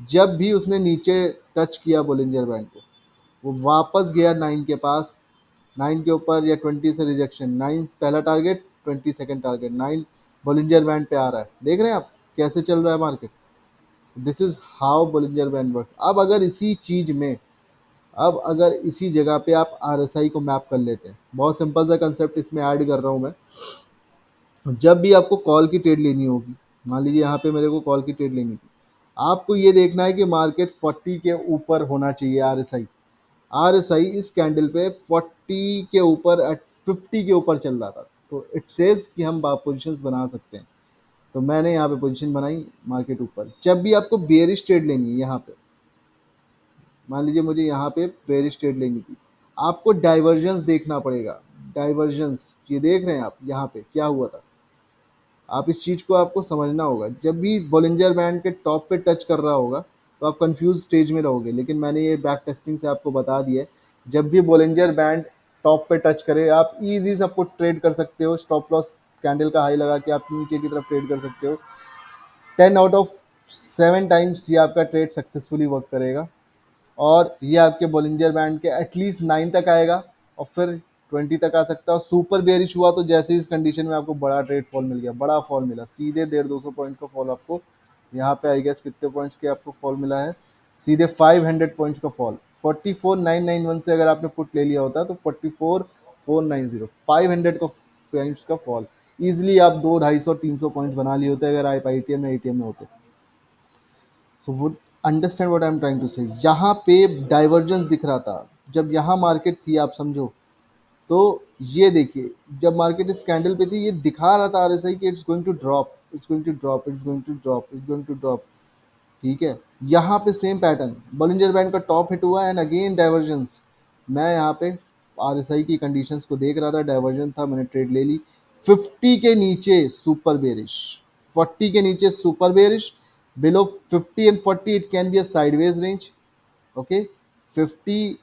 जब भी उसने नीचे टच किया बोलिंजर बैंड को, वो वापस गया 9 के पास। 9 के ऊपर या 20 से रिजेक्शन, 9 पहला target, 20 second target, 9 Bollinger band पे आ रहा है। देख रहे हैं आप कैसे चल रहा है market. This is how Bollinger band work. अब अगर इसी जगह पे आप आरएसआई को मैप कर लेते हैं, बहुत सिंपल सा कंसेप्ट इसमें ऐड कर रहा हूँ मैं। जब भी आपको कॉल की ट्रेड लेनी होगी, मान लीजिए यहाँ पे मेरे को कॉल की ट्रेड लेनी थी, आपको ये देखना है कि मार्केट 40 के ऊपर होना चाहिए। आरएसआई आरएसआई इस कैंडल पे 40 के ऊपर, एट 50 के ऊपर चल रहा था, तो इट सेज कि हम पोजीशंस बना सकते हैं। तो मैंने यहाँ पे पोजीशन बनाई मार्केट ऊपर। जब भी आपको बेयरिश ट्रेड लेनी है, यहाँ पे मान लीजिए मुझे यहाँ पे बेयरिश ट्रेड लेनी थी, आपको डाइवर्जेंस देखना पड़ेगा। डाइवर्जेंस ये देख रहे हैं आप, यहाँ पे क्या हुआ था, आप इस चीज़ को आपको समझना होगा। जब भी बॉलिंजर बैंड के टॉप पे टच कर रहा होगा तो आप कंफ्यूज स्टेज में रहोगे, लेकिन मैंने ये बैक टेस्टिंग से आपको बता दिया है, जब भी बॉलिंजर बैंड टॉप पे टच करे आप इजी सब कुछ ट्रेड कर सकते हो। स्टॉप लॉस कैंडल का हाई लगा के आप नीचे की तरफ ट्रेड कर सकते हो। 10 आउट ऑफ 7 टाइम्स ये आपका ट्रेड सक्सेसफुली वर्क करेगा, और ये आपके बॉलिंजर बैंड के एटलीस्ट 9 तक आएगा और फिर 20 तक आ सकता है। और सुपर बेयरिश हुआ तो जैसे इस कंडीशन में आपको बड़ा ट्रेड फॉल मिल गया, बड़ा फॉल मिला, सीधे 150-200 पॉइंट का फॉल आपको यहाँ पे। आई गेस कितने पॉइंट्स के आपको फॉल मिला है, सीधे 500 पॉइंट्स का फॉल। 44,991 से अगर आपने पुट ले लिया होता तो 44,490, 500 का पॉइंट्स का फॉल। ईजिली आप 200, 250, 300 पॉइंट्स बना लिए होते अगर आप आईटीएम या एटीएम में होते। So would understand what I am trying to say. यहाँ पे डाइवर्जेंस दिख रहा था, जब यहाँ मार्केट थी आप समझो, तो ये देखिए जब मार्केट इस कैंडल पे थी ये दिखा रहा था आरएसआई कि it's going to drop, it's going to drop, it's going to drop, it's going to drop. ठीक है, यहाँ पे सेम पैटर्न, बॉलिंजर बैंड का टॉप हिट हुआ एंड अगेन डाइवर्जेंस। मैं यहाँ पे आरएसआई की कंडीशंस को देख रहा था, डाइवर्जन था, मैंने ट्रेड ले ली। 50 के नीचे सुपर बेरिश, 40 के नीचे super bearish, below 50 and 40 it can be a sideways range. Okay, 50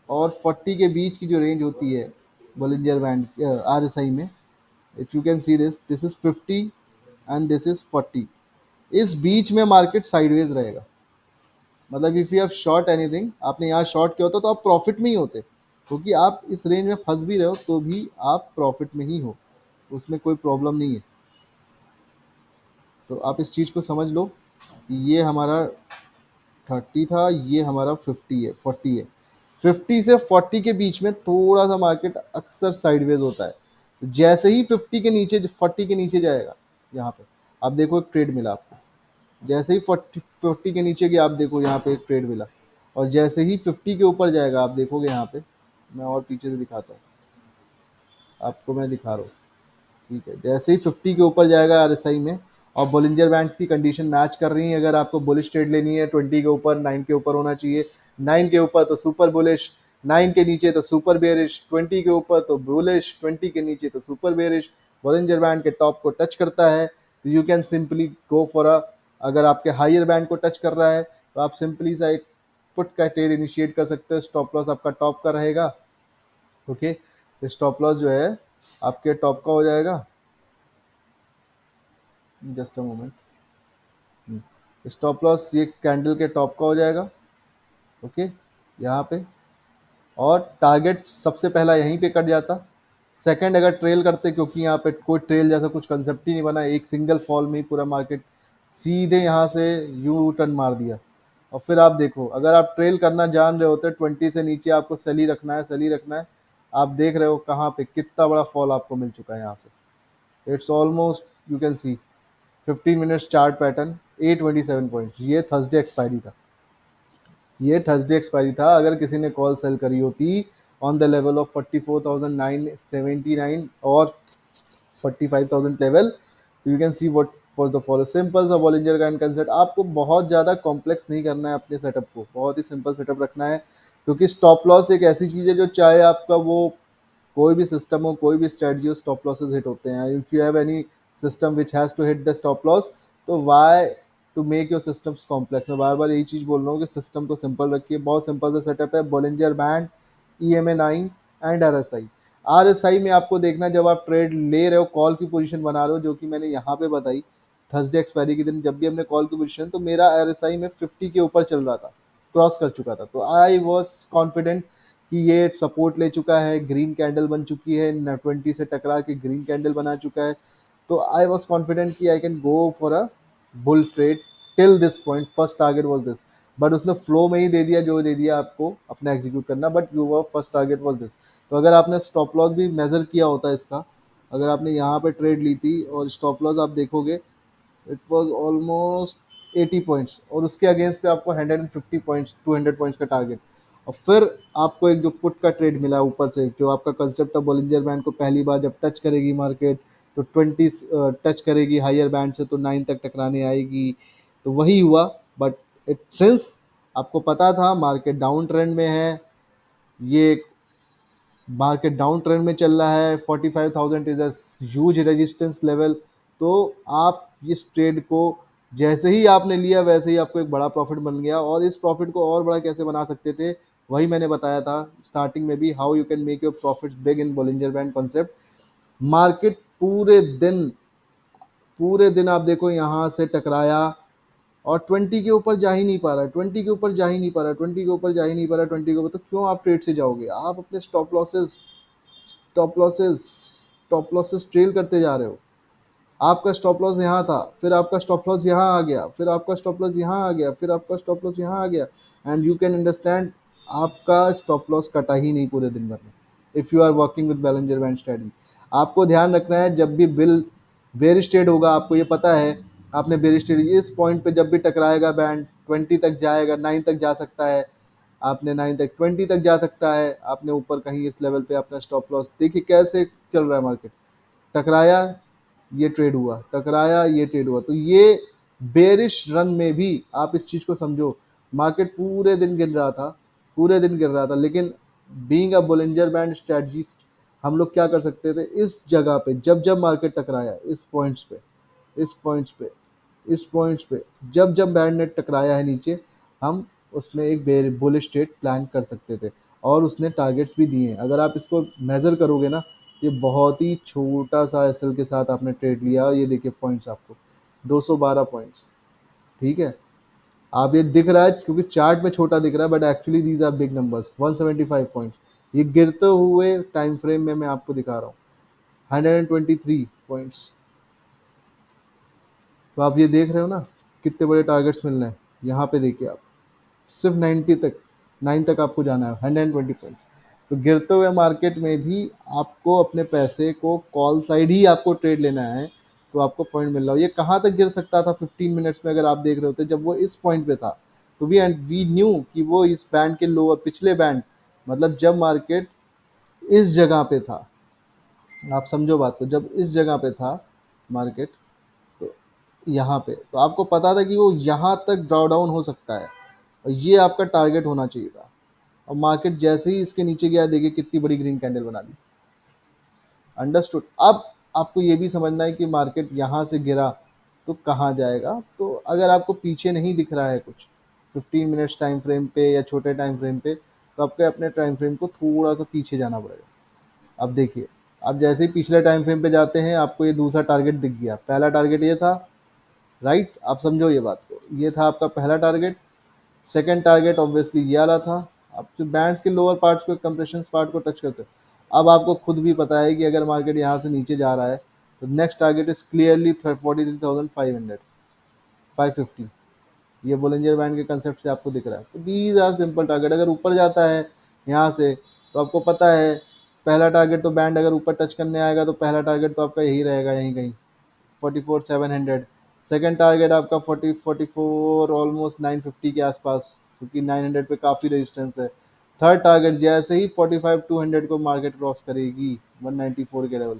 और 40 के बीच की जो रेंज होती है बॉलिंजर बैंड आरएसआई में, if you can see this, this is 50 and this is 40। इस बीच में मार्केट साइडवेज रहेगा। मतलब if you have short anything, आपने यहाँ शॉर्ट किया होता तो आप प्रॉफिट में ही होते, क्योंकि आप इस रेंज में फंस भी रहे हो तो भी आप प्रॉफिट में ही हो, उसमें कोई प्रॉब्लम नहीं है। तो आप इस चीज़ को समझ लो कि ये हमारा 30 था, ये हमारा 50 है, 40 है। 50 से 40 के बीच में थोड़ा सा मार्केट अक्सर साइडवेज होता है। तो जैसे ही 50 के नीचे 40 के नीचे जाएगा, यहाँ पे आप देखो एक ट्रेड मिला आपको। जैसे ही 40 के नीचे गया, आप देखो यहाँ पे एक ट्रेड मिला। और जैसे ही 50 के ऊपर जाएगा, आप देखोगे यहाँ पे, मैं और पीछे से दिखाता हूँ आपको, मैं दिखा रहा हूँ। ठीक है, जैसे ही 50 के ऊपर जाएगा आरएसआई में, और बोलिंजर बैंड्स की कंडीशन मैच कर रही है। अगर आपको बुलिश ट्रेड लेनी है, 20 के ऊपर, 9 के ऊपर होना चाहिए। 9 के ऊपर तो सुपर बुलिश, 9 के नीचे तो सुपर बेरिश, 20 के ऊपर तो बुलिश, 20 के नीचे तो सुपर बेरिश। बोलिंजर बैंड के टॉप को टच करता है तो you can simply go for अ, अगर आपके हायर बैंड को टच कर रहा है तो आप सिंपली सा एक पुट का ट्रेड इनिशिएट कर सकते हो। स्टॉप लॉस आपका टॉप का रहेगा। ओके, स्टॉप लॉस जो है आपके टॉप का हो जाएगा। Just a moment. Stop loss ये कैंडल के टॉप का हो जाएगा। ओके, यहाँ पे। और टारगेट सबसे पहला यहीं पे कट जाता। सेकंड अगर ट्रेल करते, क्योंकि यहाँ पे कोई ट्रेल जैसा कुछ कंसेप्ट ही नहीं बना, एक सिंगल फॉल में ही पूरा मार्केट सीधे यहाँ से यू टर्न मार दिया। और फिर आप देखो, अगर आप ट्रेल करना जान रहे होते 20 से नीचे आपको सेल ही रखना है, सेल ही रखना है। आप देख रहे हो कहाँ पे कितना बड़ा फॉल आपको मिल चुका है यहाँ से। It's almost, you can C 15 minutes chart pattern, 827 points. ये थर्सडे एक्सपायरी था, ये थर्सडे एक्सपायरी था। अगर किसी ने कॉल सेल करी होती ऑन द लेवल ऑफ 44,979 और 45,000 level, you can see what for the follow. Simple सा बॉलिंजर का कंसेप्ट, आपको बहुत ज़्यादा कॉम्प्लेक्स नहीं करना है अपने सेटअप को, बहुत ही सिंपल सेटअप रखना है। क्योंकि स्टॉप लॉस एक ऐसी चीज़ है जो चाहे आपका वो कोई भी सिस्टम हो, कोई भी स्ट्रेटजी हो, स्टॉप लॉसेस हिट होते हैं। If you have any system which has to hit the stop loss, तो why to make your systems complex. मैं बार बार यही चीज़ बोल रहा हूँ कि सिस्टम को सिंपल रखिए। बहुत सिंपल सा सेटअप है, Bollinger band, EMA 9 and RSI। RSI में आपको देखना, जब आप ट्रेड ले रहे हो, कॉल की पोजीशन बना रहे हो, जो कि मैंने यहाँ पे बताई थर्सडे एक्सपायरी के दिन जब भी हमने कॉल की पोजीशन, तो मेरा RSI में 50 के ऊपर चल रहा था, क्रॉस कर चुका था। तो आई वॉज कॉन्फिडेंट कि ये सपोर्ट ले चुका है, ग्रीन कैंडल बन चुकी है, 20 से टकरा के ग्रीन कैंडल बना चुका है। तो आई वॉज कॉन्फिडेंट कि I can go for a bull trade till this point. First target was this, but उसने फ्लो में ही दे दिया जो दे दिया आपको अपना एग्जीक्यूट करना, but your first target was this. तो अगर आपने स्टॉप लॉस भी मेजर किया होता है इसका, अगर आपने यहाँ पे ट्रेड ली थी और स्टॉप लॉस आप देखोगे, इट वाज ऑलमोस्ट 80 पॉइंट्स, और उसके अगेंस्ट पे आपको 150 पॉइंट्स, 200 पॉइंट्स का टारगेट। और फिर आपको एक जो पुट का ट्रेड मिला ऊपर से, जो आपका कंसेप्ट है बॉलिंजर बैंड को पहली बार जब टच करेगी मार्केट, तो 20 टच करेगी हायर बैंड से, तो 9 तक टकराने आएगी। तो वही हुआ। बट इट सिंस आपको पता था मार्केट डाउन ट्रेंड में है, ये मार्केट डाउन ट्रेंड में चल रहा है, 45,000 is a huge resistance level. तो आप इस ट्रेड को जैसे ही आपने लिया, वैसे ही आपको एक बड़ा प्रॉफिट बन गया। और इस प्रॉफिट को और बड़ा कैसे बना सकते थे, वही मैंने बताया था स्टार्टिंग में भी, how you can make your profit big in Bollinger band concept. Market पूरे दिन आप देखो यहाँ से टकराया, और 20 के ऊपर जा ही नहीं पा रहा, 20 के ऊपर जा ही नहीं पा रहा, 20 के ऊपर जा ही नहीं पा रहा, 20 के ऊपर। तो क्यों आप ट्रेड से जाओगे? आप अपने स्टॉप लॉसेस ट्रेल करते जा रहे हो। आपका स्टॉप लॉस यहाँ था, फिर आपका स्टॉप लॉस यहाँ आ गया, फिर आपका स्टॉप लॉस यहाँ आ गया, फिर आपका स्टॉप लॉस यहाँ आ गया। एंड यू कैन अंडरस्टैंड, आपका स्टॉप लॉस कटा ही नहीं पूरे दिन भर में। If you are working with Bollinger band strategy, आपको ध्यान रखना है, जब भी बिल बेरिश ट्रेड होगा, आपको ये पता है, आपने बेरिश ट्रेड इस पॉइंट पे जब भी टकराएगा बैंड, 20 तक जाएगा, 9 तक जा सकता है, आपने 9 तक, 20 तक जा सकता है, आपने ऊपर कहीं इस लेवल पे अपना स्टॉप लॉस। देखिए कैसे चल रहा है मार्केट, टकराया, ये ट्रेड हुआ, टकराया, ये ट्रेड हुआ। तो ये बेरिश रन में भी आप इस चीज़ को समझो, मार्केट पूरे दिन गिर रहा था, पूरे दिन गिर रहा था, लेकिन being a Bollinger band strategist, हम लोग क्या कर सकते थे, इस जगह पे जब जब मार्केट टकराया, इस पॉइंट्स पे, इस पॉइंट्स पे, इस पॉइंट्स पे, जब जब बैंड ने टकराया है नीचे, हम उसमें एक बुलिश ट्रेड प्लान कर सकते थे। और उसने टारगेट्स भी दिए हैं। अगर आप इसको मेज़र करोगे ना, ये बहुत ही छोटा सा एसएल के साथ आपने ट्रेड लिया, ये देखिए पॉइंट्स आपको 212 पॉइंट्स। ठीक है, आप ये दिख रहा है क्योंकि चार्ट में छोटा दिख रहा है, but actually these are big numbers. 175 points, ये गिरते हुए टाइम फ्रेम में मैं आपको दिखा रहा हूँ, 123 पॉइंट्स। तो आप ये देख रहे हो ना, कितने बड़े टारगेट्स मिल रहे हैं। यहाँ पे देखिए आप, सिर्फ 90 तक, 9 तक आपको जाना है, 120 पॉइंट। तो गिरते हुए मार्केट में भी आपको अपने पैसे को कॉल साइड ही आपको ट्रेड लेना है, तो आपको पॉइंट मिल रहा हो। ये कहाँ तक गिर सकता था 15 मिनट्स में, अगर आप देख रहे होते जब वो इस पॉइंट पे था, तो वी न्यू कि वो इस बैंड के लोअर पिछले बैंड, मतलब जब मार्केट इस जगह पे था, आप समझो बात को, जब इस जगह पे था मार्केट, तो यहाँ पे तो आपको पता था कि वो यहाँ तक ड्रॉ डाउन हो सकता है, और ये आपका टारगेट होना चाहिए था। और मार्केट जैसे ही इसके नीचे गया, देखिए कितनी बड़ी ग्रीन कैंडल बना दी। अंडरस्टूड। अब आपको ये भी समझना है कि मार्केट यहाँ से गिरा तो कहाँ जाएगा। तो अगर आपको पीछे नहीं दिख रहा है कुछ 15 मिनट्स टाइम फ्रेम पे या छोटे टाइम फ्रेम पे, तो आपको अपने टाइम फ्रेम को थोड़ा सा पीछे जाना पड़ेगा। अब देखिए, आप जैसे ही पिछले टाइम फ्रेम पे जाते हैं, आपको ये दूसरा टारगेट दिख गया। पहला टारगेट ये था, राइट, आप समझो ये बात को, ये था आपका पहला टारगेट। सेकंड टारगेट ऑब्वियसली ये वाला था। आप जो बैंड्स के लोअर पार्ट्स को, कंप्रेशन पार्ट को टच करते हो, अब आपको खुद भी पता है कि अगर मार्केट यहाँ से नीचे जा रहा है, तो नेक्स्ट टारगेट इज क्लियरली 43,500, 550। ये बोलेंजर बैंड के कंसेप्ट से आपको दिख रहा है। तो दीज आर सिंपल टारगेट। अगर ऊपर जाता है यहाँ से, तो आपको पता है पहला टारगेट, तो बैंड अगर ऊपर टच करने आएगा तो पहला टारगेट तो आपका यही रहेगा, यहीं कहीं 44,700। सेकंड टारगेट आपका 44 ऑलमोस्ट 950 के आसपास, क्योंकि 900 पे काफ़ी रेजिस्टेंस है। थर्ड टारगेट जैसे ही 45,200 को मार्केट क्रॉस करेगी 194 के level,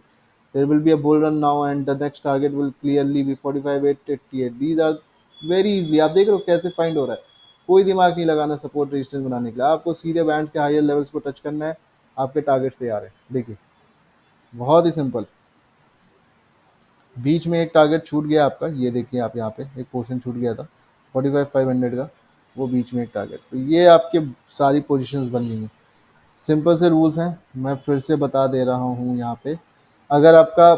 there will be a bull run now and the next target will clearly be 45,888। these are very easily, आप देख रहे हो कैसे फाइंड हो रहा है। कोई दिमाग नहीं लगाना सपोर्ट रेजिस्टेंस बनाने के लिए, आपको सीधे बैंड के हायर लेवल्स को टच करना है, आपके टारगेट से आ रहे हैं। देखिए बहुत ही सिंपल। बीच में एक टारगेट छूट गया आपका, ये देखिए आप यहाँ पे एक पोर्शन छूट गया था 45,500 का, वो बीच में एक टारगेट। तो ये आपके सारी पोजीशंस बन गई हैं। सिंपल से रूल्स हैं, मैं फिर से बता दे रहा हूँ यहाँ पे। अगर आपका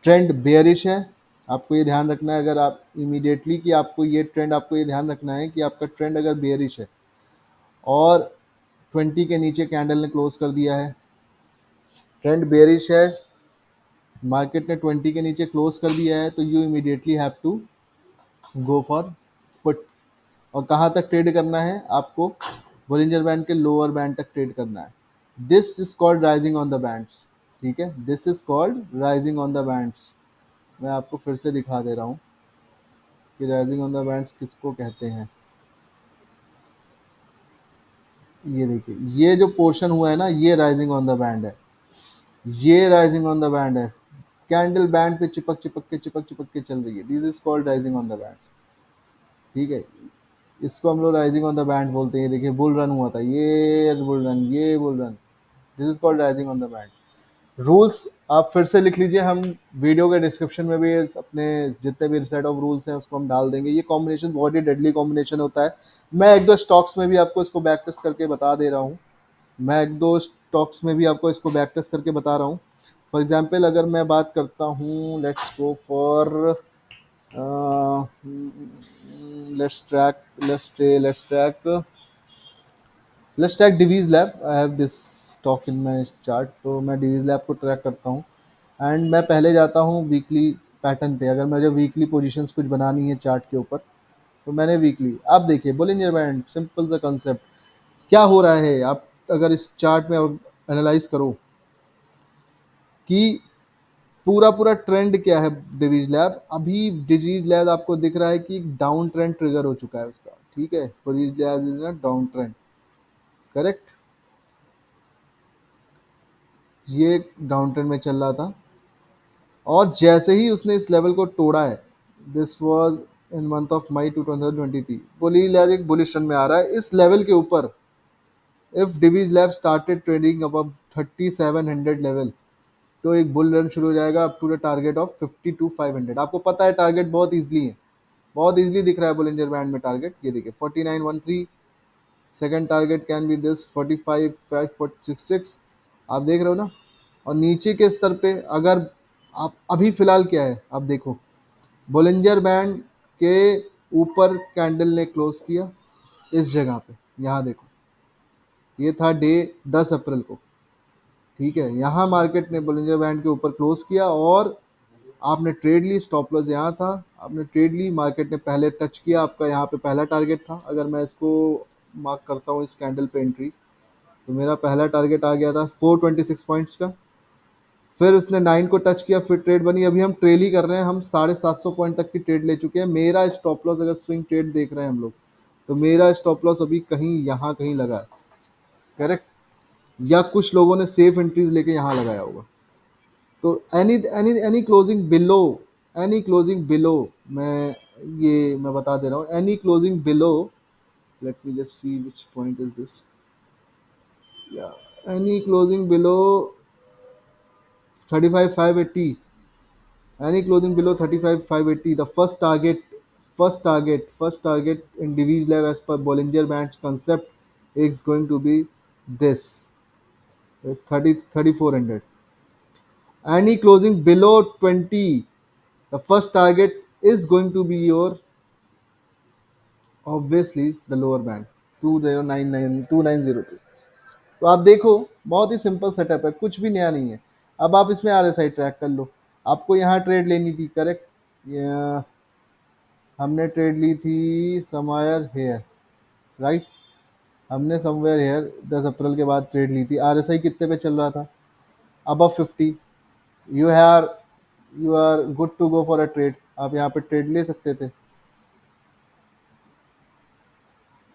ट्रेंड बेयरिश है, आपको ये ध्यान रखना है, अगर आप इमीडिएटली कि आपको ये ट्रेंड, आपको ये ध्यान रखना है कि आपका ट्रेंड अगर बेयरिश है और 20 के नीचे कैंडल ने क्लोज कर दिया है, ट्रेंड बेयरिश है, मार्केट ने 20 के नीचे क्लोज कर दिया है, तो you immediately have to go for put. और कहाँ तक ट्रेड करना है आपको? बोलिंजर बैंड के लोअर बैंड तक ट्रेड करना है। This is called rising on the bands. ठीक है, this is called rising on the bands. मैं आपको फिर से दिखा दे रहा हूँ कि राइजिंग ऑन द बैंड्स किसको कहते हैं। ये देखिए, ये जो पोर्शन हुआ है ना, ये राइजिंग ऑन द बैंड है, ये राइजिंग ऑन द बैंड है। कैंडल बैंड पे चिपक चिपक के चल रही है, this is called rising on the band. ठीक है, इसको हम लोग राइजिंग ऑन द बैंड बोलते हैं। देखिए बुल रन हुआ था, ये बुल रन, ये bull run, this is called rising on the band. Rules आप फिर से लिख लीजिए, हम वीडियो के डिस्क्रिप्शन में भी अपने जितने भी सेट ऑफ रूल्स हैं उसको हम डाल देंगे। ये कॉम्बिनेशन बहुत ही डेडली कॉम्बिनेशन होता है। मैं एक दो स्टॉक्स में भी आपको इसको बैक टेस्ट करके बता दे रहा हूँ। मैं एक दो स्टॉक्स में भी आपको इसको बैक टेस्ट करके बता रहा हूँ। फॉर एग्जाम्पल अगर मैं बात करता हूँ, let's go for let's track let's track Divi's lab. I have this stock in my chart, तो मैं डिवीज लैब को ट्रैक करता हूँ। एंड मैं पहले जाता हूँ वीकली पैटर्न पे। अगर मुझे वीकली पोजीशंस कुछ बनानी है चार्ट के ऊपर, तो मैंने वीकली, आप देखिए बोलिंजर बैंड, सिंपल सा कंसेप्ट क्या हो रहा है। आप अगर इस चार्ट में एनालाइज करो कि पूरा पूरा ट्रेंड क्या है डिवीज लैब, अभी डिवीज लैब आपको दिख रहा है कि डाउन ट्रेंड ट्रिगर हो चुका है उसका। ठीक है, डिवीज लैब इज ना डाउन ट्रेंड, करेक्ट, ये डाउन ट्रेंड में चल रहा था। और जैसे ही उसने इस लेवल को तोड़ा है, this was in month of May 2023, bullish lab एक बुलिश रन में आ रहा है इस लेवल के ऊपर। If Divi's lab started trading above 3700 level, तो एक बुल रन शुरू हो जाएगा up to the target of 52,500। आपको पता है टारगेट बहुत इजीली है, बहुत इजीली दिख रहा है बुलिंजर बैंड में टारगेट। ये देखिए 4913, second target can B this 45,566, आप देख रहे हो ना। और नीचे के स्तर पे अगर आप अभी फिलहाल क्या है, आप देखो बोलिंजर बैंड के ऊपर कैंडल ने क्लोज किया इस जगह पे, यहाँ देखो, ये था डे 10 अप्रैल को। ठीक है, यहाँ मार्केट ने बोलिंजर बैंड के ऊपर क्लोज किया और आपने ट्रेड ली, स्टॉप लॉस यहाँ था, आपने ट्रेड ली, मार्केट ने पहले टच किया, आपका यहाँ पे पहला टारगेट था। अगर मैं इसको मार्क करता हूँ इस कैंडल पे एंट्री, तो मेरा पहला टारगेट आ गया था 426 पॉइंट्स का। फिर उसने 9 को टच किया, फिर ट्रेड बनी। अभी हम ट्रेल ही कर रहे हैं, हम 750 पॉइंट तक की ट्रेड ले चुके हैं। मेरा स्टॉप लॉस, अगर स्विंग ट्रेड देख रहे हैं हम लोग, तो मेरा स्टॉप लॉस अभी कहीं यहाँ कहीं लगा है, करेक्ट। या कुछ लोगों ने सेफ एंट्रीज लेके यहाँ लगाया होगा। तो any closing below, any closing below, मैं बता दे रहा हूँ, any closing below, let me just see which point is this, या any closing below 35,580, any closing below 35,580, the first target in Divis Lab as per Bollinger Band's concept is going to be this, is 3400. Any closing below 20, the first target is going to be your, obviously, the lower band 2902। तो आप देखो, बहुत ही simple setup है, कुछ भी नया नहीं है। अब आप इसमें RSI ट्रैक कर लो। आपको यहाँ ट्रेड लेनी थी, करेक्ट। हमने ट्रेड ली थी समवेयर हेयर, राइट। हमने समवेयर हेयर 10 अप्रैल के बाद ट्रेड ली थी। RSI कितने पे चल रहा था? Above 50। You are good to go for a trade. आप यहाँ पे ट्रेड ले सकते थे,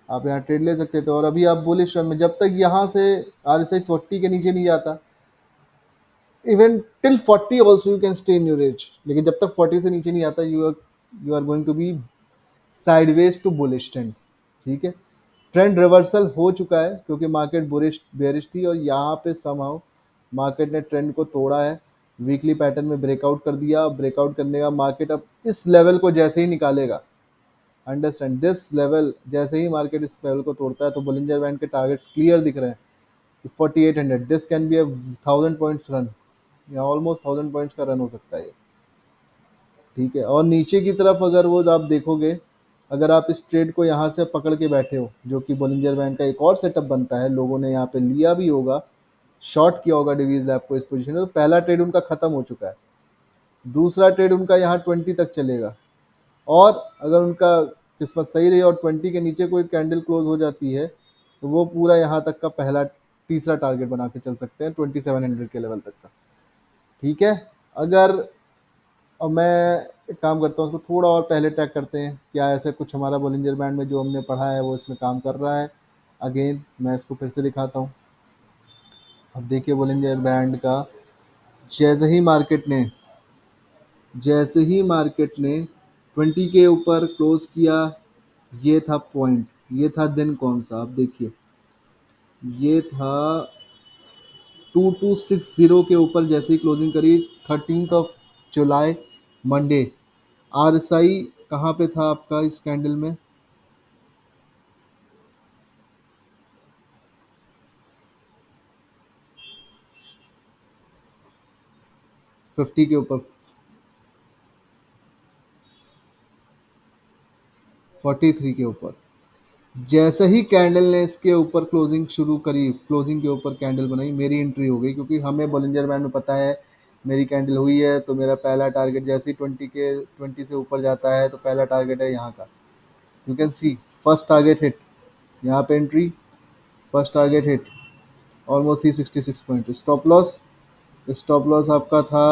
आप यहाँ ट्रेड ले सकते थे। और अभी आप बुलिश रन में, जब तक यहाँ से RSI 40 के नीचे नहीं जाता, even till 40 also you can stay in your edge, लेकिन जब तक 40 से नीचे नहीं आता, you are going to be sideways to bullish trend, ठीक है। ट्रेंड रिवर्सल हो चुका है, क्योंकि मार्केट बुलिश बेरिश थी, और यहाँ पे समहाउ मार्केट ने ट्रेंड को तोड़ा है, वीकली पैटर्न में ब्रेकआउट कर दिया। ब्रेकआउट करने का मार्केट अब इस लेवल को जैसे ही निकालेगा, अंडरस्टैंड दिस लेवल, जैसे ही मार्केट इस लेवल को तोड़ता है, तो बोलिंजर बैंड के टारगेट्स क्लियर दिख रहे हैं कि 4800, this can be a 1000 points run, या ऑलमोस्ट 1000 पॉइंट्स का रन हो सकता है ये, ठीक है। और नीचे की तरफ अगर वो आप देखोगे, अगर आप इस ट्रेड को यहाँ से पकड़ के बैठे हो, जो कि बोलिंजर बैंड का एक और सेटअप बनता है, लोगों ने यहाँ पे लिया भी होगा, शॉर्ट किया होगा डिवीज लैब को इस पोजीशन में, तो पहला ट्रेड उनका खत्म हो चुका है। दूसरा ट्रेड उनका यहाँ 20 तक चलेगा, और अगर उनका किस्मत सही रही और 20 के नीचे कोई कैंडल क्लोज हो जाती है, तो वो पूरा यहाँ तक का पहला तीसरा टारगेट बना के चल सकते हैं 2700 के लेवल तक का, ठीक है। अगर, अब मैं एक काम करता हूँ, उसको थोड़ा और पहले ट्रैक करते हैं, क्या ऐसे कुछ हमारा बोलिंजर बैंड में जो हमने पढ़ा है वो इसमें काम कर रहा है। अगेन मैं इसको फिर से दिखाता हूँ। अब देखिए बोलिंजर बैंड का, जैसे ही मार्केट ने जैसे ही मार्केट ने 20 के ऊपर क्लोज किया, ये था पॉइंट, ये था दिन कौन सा, आप देखिए, ये था 2260 के ऊपर जैसे ही क्लोजिंग करी, 13 जुलाई मंडे। RSI कहाँ पे था आपका इस कैंडल में? फिफ्टी के ऊपर, 43 के ऊपर। जैसे ही कैंडल ने इसके ऊपर क्लोजिंग शुरू करी, क्लोजिंग के ऊपर कैंडल बनाई, मेरी एंट्री हो गई, क्योंकि हमें बोलिंजर बैंड में पता है मेरी कैंडल हुई है, तो मेरा पहला टारगेट जैसे ही 20 से ऊपर जाता है, तो पहला टारगेट है यहाँ का। You can C first target hit, यहाँ पे entry, first target hit, almost 366 point. Stop loss आपका था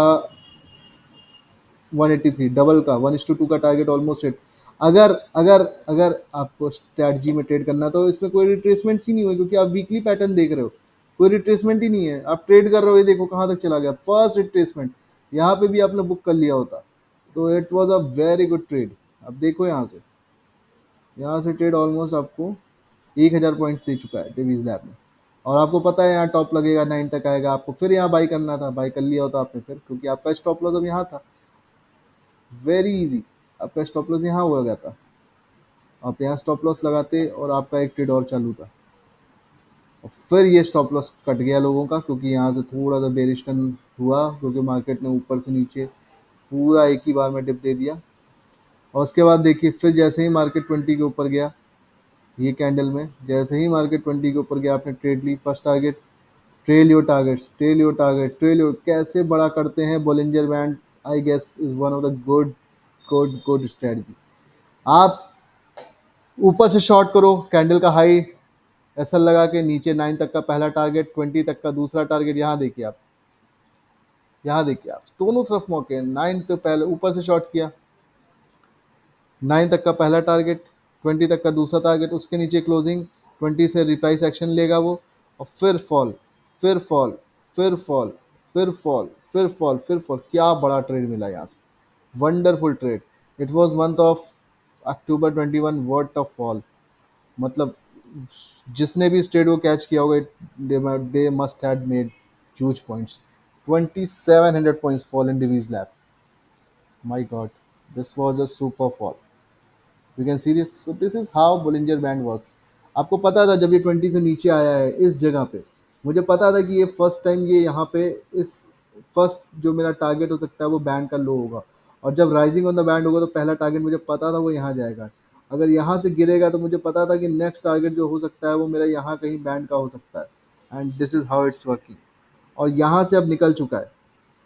183, डबल का 1:2 का टारगेट ऑलमोस्ट हिट। अगर अगर अगर आपको स्ट्रैटजी में ट्रेड करना है, तो इसमें कोई रिट्रेसमेंट ही नहीं हुई, क्योंकि आप वीकली पैटर्न देख रहे हो, कोई रिट्रेसमेंट ही नहीं है। आप ट्रेड कर रहे हो, ये देखो कहाँ तक चला गया, फर्स्ट रिट्रेसमेंट। यहाँ पे भी आपने बुक कर लिया होता, तो it was a very good trade. अब देखो यहाँ से ट्रेड ऑलमोस्ट आपको 1000 पॉइंट्स दे चुका है डिवीज लैब में, और आपको पता है यहाँ टॉप लगेगा, 9 तक आएगा, आपको फिर यहाँ बाई करना था, बाई कर लिया होता आपने फिर, क्योंकि आपका स्टॉप लॉस अब यहाँ था, वेरी इजी। आपका स्टॉप लॉस यहाँ हो गया था, आप यहाँ स्टॉप लॉस लगाते और आपका एक ट्रेड और चालू था, और फिर ये स्टॉप लॉस कट गया लोगों का, क्योंकि यहाँ से थोड़ा सा बेरिश टर्न हुआ, क्योंकि मार्केट ने ऊपर से नीचे पूरा एक ही बार में डिप दे दिया। और उसके बाद देखिए, फिर जैसे ही मार्केट 20 के ऊपर गया, ये कैंडल में जैसे ही मार्केट 20 के ऊपर गया, आपने ट्रेड ली, first target, trail your targets, trail your target, trail your, कैसे बड़ा करते हैं Bollinger band I guess is one of the good strategy. आप ऊपर से शॉर्ट करो, कैंडल का हाई एसएल लगा के नीचे 9 तक का पहला टारगेट, 20 तक का दूसरा टारगेट। यहाँ देखिए आप दोनों तरफ मौके हैं। 9 तो पहले ऊपर से शॉर्ट किया, 9 तक का पहला टारगेट, 20 तक का दूसरा टारगेट, उसके नीचे क्लोजिंग, 20 से रिप्राइस एक्शन लेगा वो, और फिर फॉल, फिर फॉल, फिर फॉल, फिर फॉल, फिर फॉल, फिर फॉल। क्या बड़ा ट्रेड मिला यहाँ से, wonderful trade. It was month of October 21, worth of fall. मतलब जिसने भी इस ट्रेड को कैच किया होगा, they must had made huge points. 2700 points fall in Divi's lab. My god, this was a super fall. You can see this. So this is how Bollinger band works. आपको पता था जब ये 20 से नीचे आया है इस जगह पे, मुझे पता था कि ये फर्स्ट टाइम ये यहाँ पे इस फर्स्ट जो मेरा टारगेट हो सकता है वो बैंड का लो होगा, और जब राइजिंग ऑन द बैंड होगा तो पहला टारगेट मुझे पता था वो यहाँ जाएगा। अगर यहाँ से गिरेगा तो मुझे पता था कि नेक्स्ट टारगेट जो हो सकता है वो मेरा यहाँ कहीं बैंड का हो सकता है। And this is how it's working. और यहाँ से अब निकल चुका है।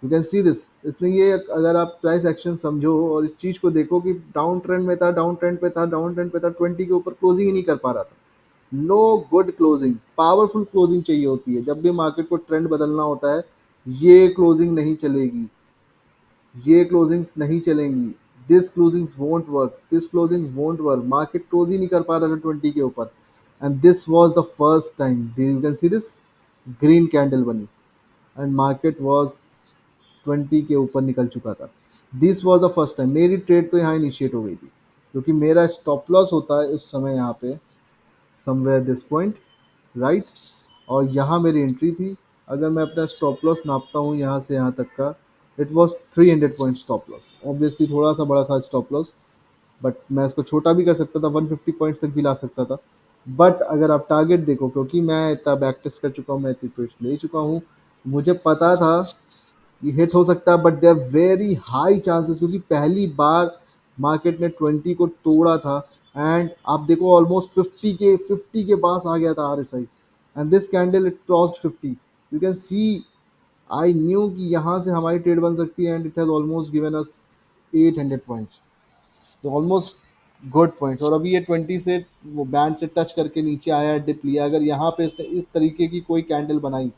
You can see this. इसने ये, अगर आप प्राइस एक्शन समझो और इस चीज़ को देखो कि डाउन ट्रेंड में था, डाउन ट्रेंड पे था, डाउन ट्रेंड पे था, 20 के ऊपर क्लोजिंग ही नहीं कर पा रहा था। No good closing, powerful closing चाहिए होती है जब भी मार्केट को ट्रेंड बदलना होता है। ये क्लोजिंग नहीं चलेगी, ये क्लोजिंग्स नहीं चलेंगी। This closings won't work, this closing won't work. Market close ही नहीं कर पा रहा था 20 के ऊपर। And this was the first time you can see this green candle बनी एंड मार्केट वाज 20 के ऊपर निकल चुका था। This was the first time. मेरी ट्रेड तो यहाँ इनिशिएट हो गई थी, क्योंकि मेरा स्टॉप लॉस होता है उस समय यहाँ पे समवेयर दिस पॉइंट, राइट। और यहाँ मेरी एंट्री थी। अगर मैं अपना स्टॉप लॉस नापता हूँ यहाँ से यहाँ तक का, it was 300 point stop loss. Obviously थोड़ा सा बड़ा था स्टॉप लॉस, बट मैं इसको छोटा भी कर सकता था, 150 पॉइंट्स तक भी ला सकता था। बट अगर आप टारगेट देखो, क्योंकि मैं इतना बैक टेस्ट कर चुका हूँ, मैं इतनी ट्रेड्स ले चुका हूँ, मुझे पता था ये हिट हो सकता है, but there very high chances, क्योंकि पहली बार मार्केट ने 20 को तोड़ा था। एंड आप देखो ऑलमोस्ट 50 के पास आ गया था RSI, and this candle it crossed 50। You can C, I knew कि यहाँ से हमारी ट्रेड बन सकती है, and it has almost given us 800 points, तो ऑलमोस्ट गुड पॉइंट्स। और अभी ये 20 से वो बैंड से टच करके नीचे आया, डिप लिया। अगर यहाँ पे इसने इस तरीके की कोई कैंडल बनाई,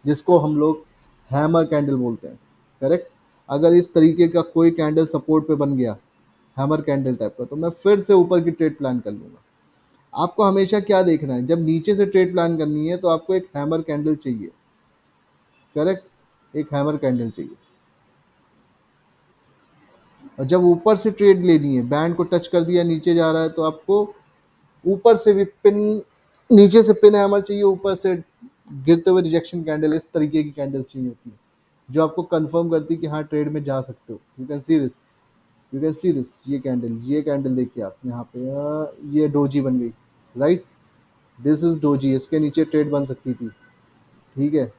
जिसको हम लोग हैमर कैंडल बोलते हैं, करेक्ट, अगर इस तरीके का कोई कैंडल सपोर्ट पे बन गया, हैमर कैंडल टाइप का, तो मैं फिर से ऊपर की ट्रेड प्लान कर लूँगा। आपको हमेशा क्या देखना है, जब नीचे से ट्रेड प्लान करनी है तो आपको एक हैमर कैंडल चाहिए, करेक्ट, एक हैमर कैंडल चाहिए। और जब ऊपर से ट्रेड लेनी है, बैंड को टच कर दिया, नीचे जा रहा है, तो आपको ऊपर से भी पिन, नीचे से पिन हैमर चाहिए, ऊपर से गिरते हुए रिजेक्शन कैंडल, इस तरीके की कैंडल्स चाहिए होती है जो आपको कंफर्म करती है कि हाँ ट्रेड में जा सकते हो। You can see this, you can see this. ये कैंडल देखिए आप यहाँ पे, ये डोजी बन गई, राइट। दिस इज डोजी, इसके नीचे ट्रेड बन सकती थी, ठीक है,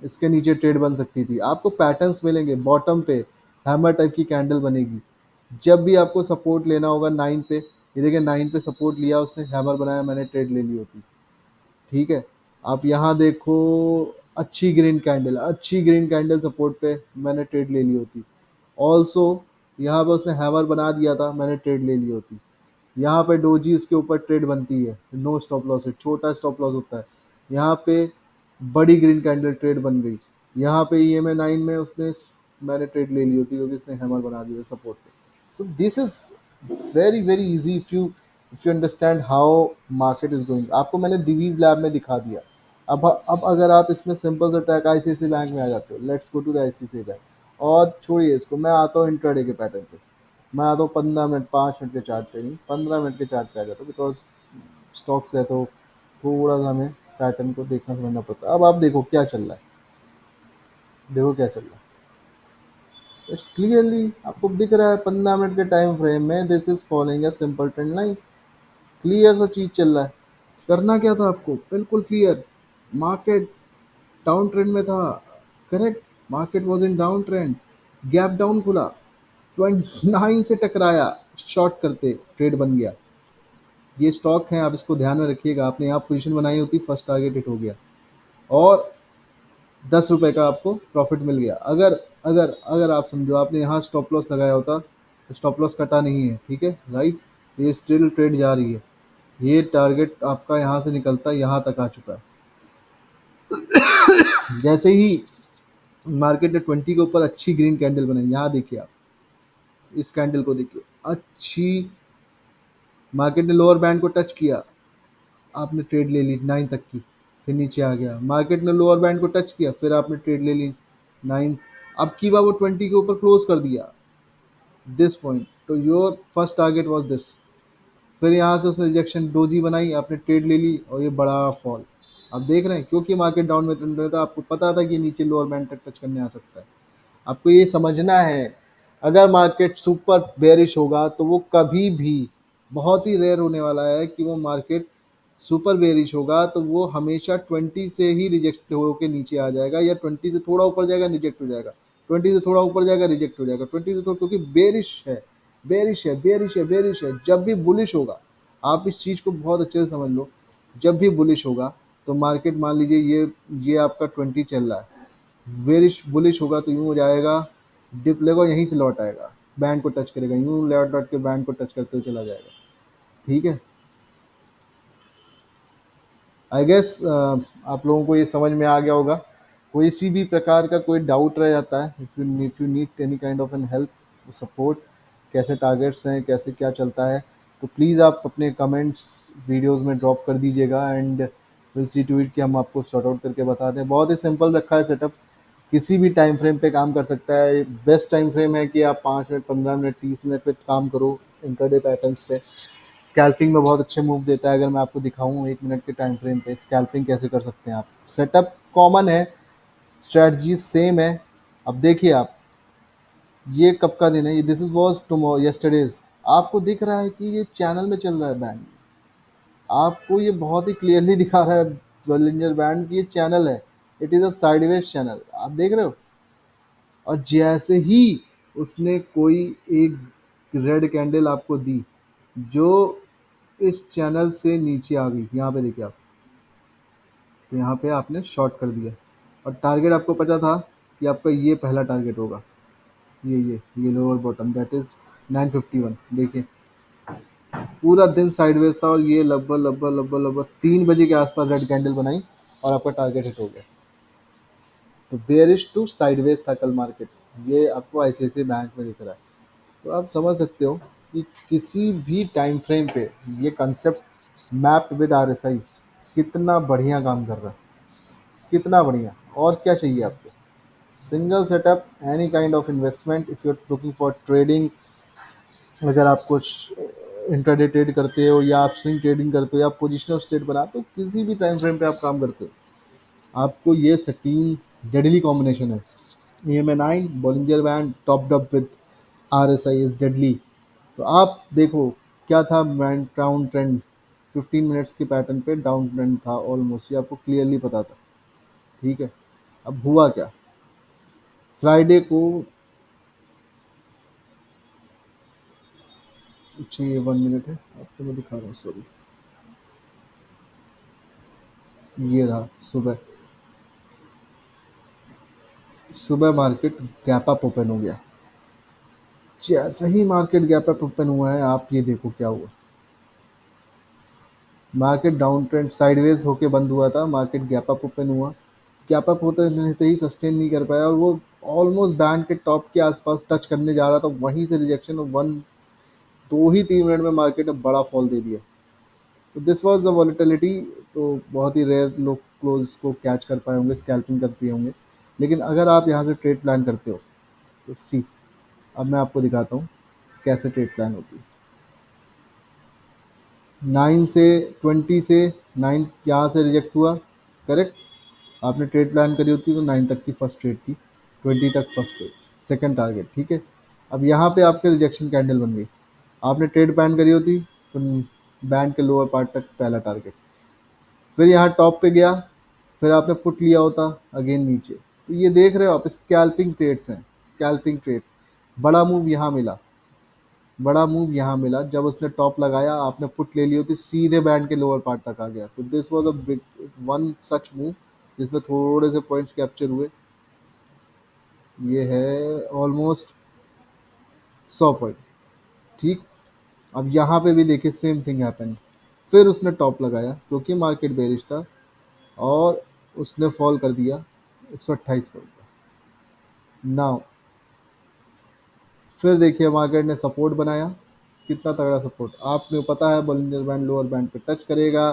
इसके नीचे ट्रेड बन सकती थी। आपको पैटर्न्स मिलेंगे, बॉटम पे हैमर टाइप की कैंडल बनेगी। जब भी आपको सपोर्ट लेना होगा 9 पे, ये देखिए 9 पे सपोर्ट लिया उसने, हैमर बनाया, मैंने ट्रेड ले ली होती, ठीक है। आप यहाँ देखो, अच्छी ग्रीन कैंडल सपोर्ट पे, मैंने ट्रेड ले ली होती। ऑल्सो यहाँ पे उसने हैमर बना दिया था, मैंने ट्रेड ले ली होती। यहाँ पे डोजी, इसके ऊपर ट्रेड बनती है, नो स्टॉप लॉस है, छोटा स्टॉप लॉस होता है। यहाँ पे बड़ी ग्रीन कैंडल ट्रेड बन गई। यहाँ पे EMA 9 में उसने, मैंने ट्रेड ले ली होती, क्योंकि उसने हैमर बना दिया सपोर्ट पे। So this is very easy if you understand how market is going। आपको मैंने डिवीज लैब में दिखा दिया। अब अगर आप इसमें सिंपल सा ट्रैक ICICI बैंक में आ जाते हो, let's go to the ICICI bank, और छोड़िए इसको, मैं आता हूँ इंट्राडे के पैटर्न पे। मैं आता हूँ 15 मिनट, 5 मिनट के चार्ट पे नहीं, 15 मिनट के चार्ट पे आ जाता हूँ, बिकॉज स्टॉक्स है तो थोड़ा सा हमें पैटर्न को देखना समझना पड़ता है। अब आप देखो क्या चल रहा है, देखो क्या चल रहा है, इट्स क्लियरली आपको दिख रहा है 15 मिनट के टाइम फ्रेम में, this is following a simple trend line. Clear सा चीज चल रहा है। करना क्या था आपको, बिल्कुल क्लियर। मार्केट डाउन ट्रेंड में था, correct, market was in down trend, gap down खुला, 29 से टकराया, शॉर्ट करते ट्रेड बन गया। ये स्टॉक है, आप इसको ध्यान में रखिएगा। आपने यहाँ पोजीशन बनाई होती, फर्स्ट टारगेट हिट हो गया, और 10 रुपए का आपको प्रॉफिट मिल गया। अगर अगर अगर आप समझो आपने यहाँ स्टॉप लॉस लगाया होता, तो स्टॉप लॉस कटा नहीं है, ठीक है, राइट। ये स्टिल ट्रेड जा रही है, ये टारगेट आपका यहाँ से निकलता है, यहाँ तक आ चुका है। जैसे ही मार्केट ने 20 के ऊपर अच्छी ग्रीन कैंडल बनाई, यहाँ देखिए आप इस कैंडल को देखिए, अच्छी, मार्केट ने लोअर बैंड को टच किया, आपने ट्रेड ले ली 9 तक की, फिर नीचे आ गया, मार्केट ने लोअर बैंड को टच किया, फिर आपने ट्रेड ले ली 9, अब की बार वो 20 के ऊपर क्लोज कर दिया दिस पॉइंट, तो your first target was this. फिर यहाँ से उसने रिजेक्शन डोजी बनाई, आपने ट्रेड ले ली और ये बड़ा फॉल। आप देख रहे हैं, क्योंकि मार्केट डाउन में ट्रेंड रहा था, आपको पता था कि ये नीचे लोअर बैंड तक टच करने आ सकता है। आपको ये समझना है, अगर मार्केट सुपर बेरिश होगा तो वो कभी भी, बहुत ही रेयर होने वाला है कि वो मार्केट सुपर बेरिश होगा तो वो हमेशा 20 से ही रिजेक्ट होकर नीचे आ जाएगा, या 20 से थोड़ा ऊपर जाएगा रिजेक्ट हो जाएगा, 20 से थोड़ा ऊपर जाएगा रिजेक्ट हो जाएगा, 20 से थोड़ा, क्योंकि बेरिश है, बेरिश है, बेरिश है, बेरिश है। जब भी बुलिश होगा, आप इस चीज़ को बहुत अच्छे से समझ लो, जब भी बुलिश होगा तो मार्केट, मान लीजिए ये आपका 20 चल रहा है, बेरिश बुलिश होगा तो यूँ हो जाएगा, डिप लेगा यहीं से लौट आएगा, बैंड को टच करेगा, यूँ लौट लौट के बैंड को टच करते हुए चला जाएगा, ठीक है। आई गेस आप लोगों को ये समझ में आ गया होगा। कोई सी भी प्रकार का कोई डाउट रह जाता है, if you need any kind of an help support, कैसे टारगेट्स हैं, कैसे क्या चलता है, तो प्लीज़ आप अपने कमेंट्स वीडियोस में ड्रॉप कर दीजिएगा, and will see to it कि हम आपको सॉर्ट आउट करके बता दें। बहुत ही सिंपल रखा है सेटअप, किसी भी टाइम फ्रेम पे काम कर सकता है। बेस्ट टाइम फ्रेम है कि आप 5 मिनट, 15 मिनट, 30 मिनट पे काम करो इंट्राडे पैटर्न्स पे। स्कैल्पिंग में बहुत अच्छे मूव देता है, अगर मैं आपको दिखाऊं 1 मिनट के टाइम फ्रेम पे स्कैल्पिंग कैसे कर सकते हैं आप। सेटअप कॉमन है, स्ट्रेटजी सेम है। अब देखिए आप, ये कब का दिन है, ये this is was tomorrow yesterday's, आपको दिख रहा है कि ये चैनल में चल रहा है बैंड, आपको ये बहुत ही क्लियरली दिखा रहा है बॉलिंजर बैंड की ये चैनल है, it is a sideways channel, आप देख रहे हो। और जैसे ही उसने कोई एक रेड कैंडल आपको दी जो इस चैनल से नीचे आ गई, यहाँ पे देखिए आप, तो यहाँ पे आपने शॉर्ट कर दिया, और टारगेट आपको पता था कि आपका ये पहला टारगेट होगा, ये लोअर बॉटम, दैट इज 951। देखिए पूरा दिन साइडवेज था, और ये लगभग लगभग लगभग लगभग 3 बजे के आसपास रेड कैंडल बनाई और आपका टारगेट हिट हो गया। तो बेयरिश टू साइडवेज था कल मार्केट, ये आपको ICICI बैंक में दिख रहा है। तो आप समझ सकते हो कि किसी भी टाइम फ्रेम पे ये कंसेप्ट मैप विद RSI कितना बढ़िया काम कर रहा है, कितना बढ़िया। और क्या चाहिए आपको, single setup, any kind of investment, if you are looking for trading, अगर आप कुछ इंट्राडे ट्रेड करते हो, या आप स्विंग ट्रेडिंग करते हो, या आप पोजिशनल ट्रेड बनाते हो, किसी भी टाइम फ्रेम पे आप काम करते हो, आपको ये 16 डेडली कॉम्बिनेशन है। EMA9 Bollinger band topped up with RSI is deadly. तो आप देखो क्या था, डाउन ट्रेंड 15 मिनट्स के पैटर्न पे डाउन ट्रेंड था ऑलमोस्ट, ये आपको क्लियरली पता था, ठीक है। अब हुआ क्या, फ्राइडे को, अच्छा ये 1 मिनट है, आपको मैं दिखा रहा हूँ, सॉरी, ये रहा सुबह, सुबह मार्केट गैप अप ओपन हो गया। जैसे ही मार्केट गैप अप ओपन हुआ है, आप ये देखो क्या हुआ, मार्केट डाउन ट्रेंड साइडवेज होके बंद हुआ था, मार्केट गैप अप ओपन हुआ, गैप अप होते रहते ही सस्टेन नहीं कर पाया, और वो ऑलमोस्ट बैंड के टॉप के आसपास टच करने जा रहा था, वहीं से रिजेक्शन, और 2 ही 3 मिनट में मार्केट ने बड़ा फॉल दे दिया। तो दिस वाज द वॉलेटिलिटी। तो बहुत ही रेयर लोग क्लोज को कैच कर पाए होंगे, स्कैल्पिंग कर पाए होंगे, लेकिन अगर आप यहाँ से ट्रेड प्लान करते हो तो सी, अब मैं आपको दिखाता हूँ कैसे ट्रेड प्लान होती है। 9 से 20 से 9 यहाँ से रिजेक्ट हुआ, करेक्ट, आपने ट्रेड प्लान करी होती तो 9 तक की फर्स्ट ट्रेड थी, 20 तक फर्स्ट ट्रेड, सेकंड टारगेट, ठीक है। अब यहाँ पे आपके रिजेक्शन कैंडल बन गई, आपने ट्रेड प्लान करी होती तो बैंड के लोअर पार्ट तक पहला टारगेट, फिर यहाँ टॉप पे गया, फिर आपने पुट लिया होता अगेन नीचे। तो ये देख रहे हो आप, स्कैल्पिंग ट्रेड्स हैं, स्कैल्पिंग ट्रेड्स। बड़ा मूव यहाँ मिला, बड़ा मूव यहाँ मिला, जब उसने टॉप लगाया आपने पुट ले ली होती, सीधे बैंड के लोअर पार्ट तक आ गया। तो this was a big one such move जिसमें थोड़े से पॉइंट्स कैप्चर हुए। ये है ऑलमोस्ट 100 पॉइंट। ठीक। अब यहाँ पे भी देखिए सेम थिंग हैपन। फिर उसने टॉप लगाया क्योंकि मार्केट बेरिश था, और उसने फॉल कर दिया 128 पॉइंट का। नाउ फिर देखिए मार्केट ने सपोर्ट बनाया, कितना तगड़ा सपोर्ट। आपने पता है बॉलिंजर बैंड लोअर बैंड पे टच करेगा,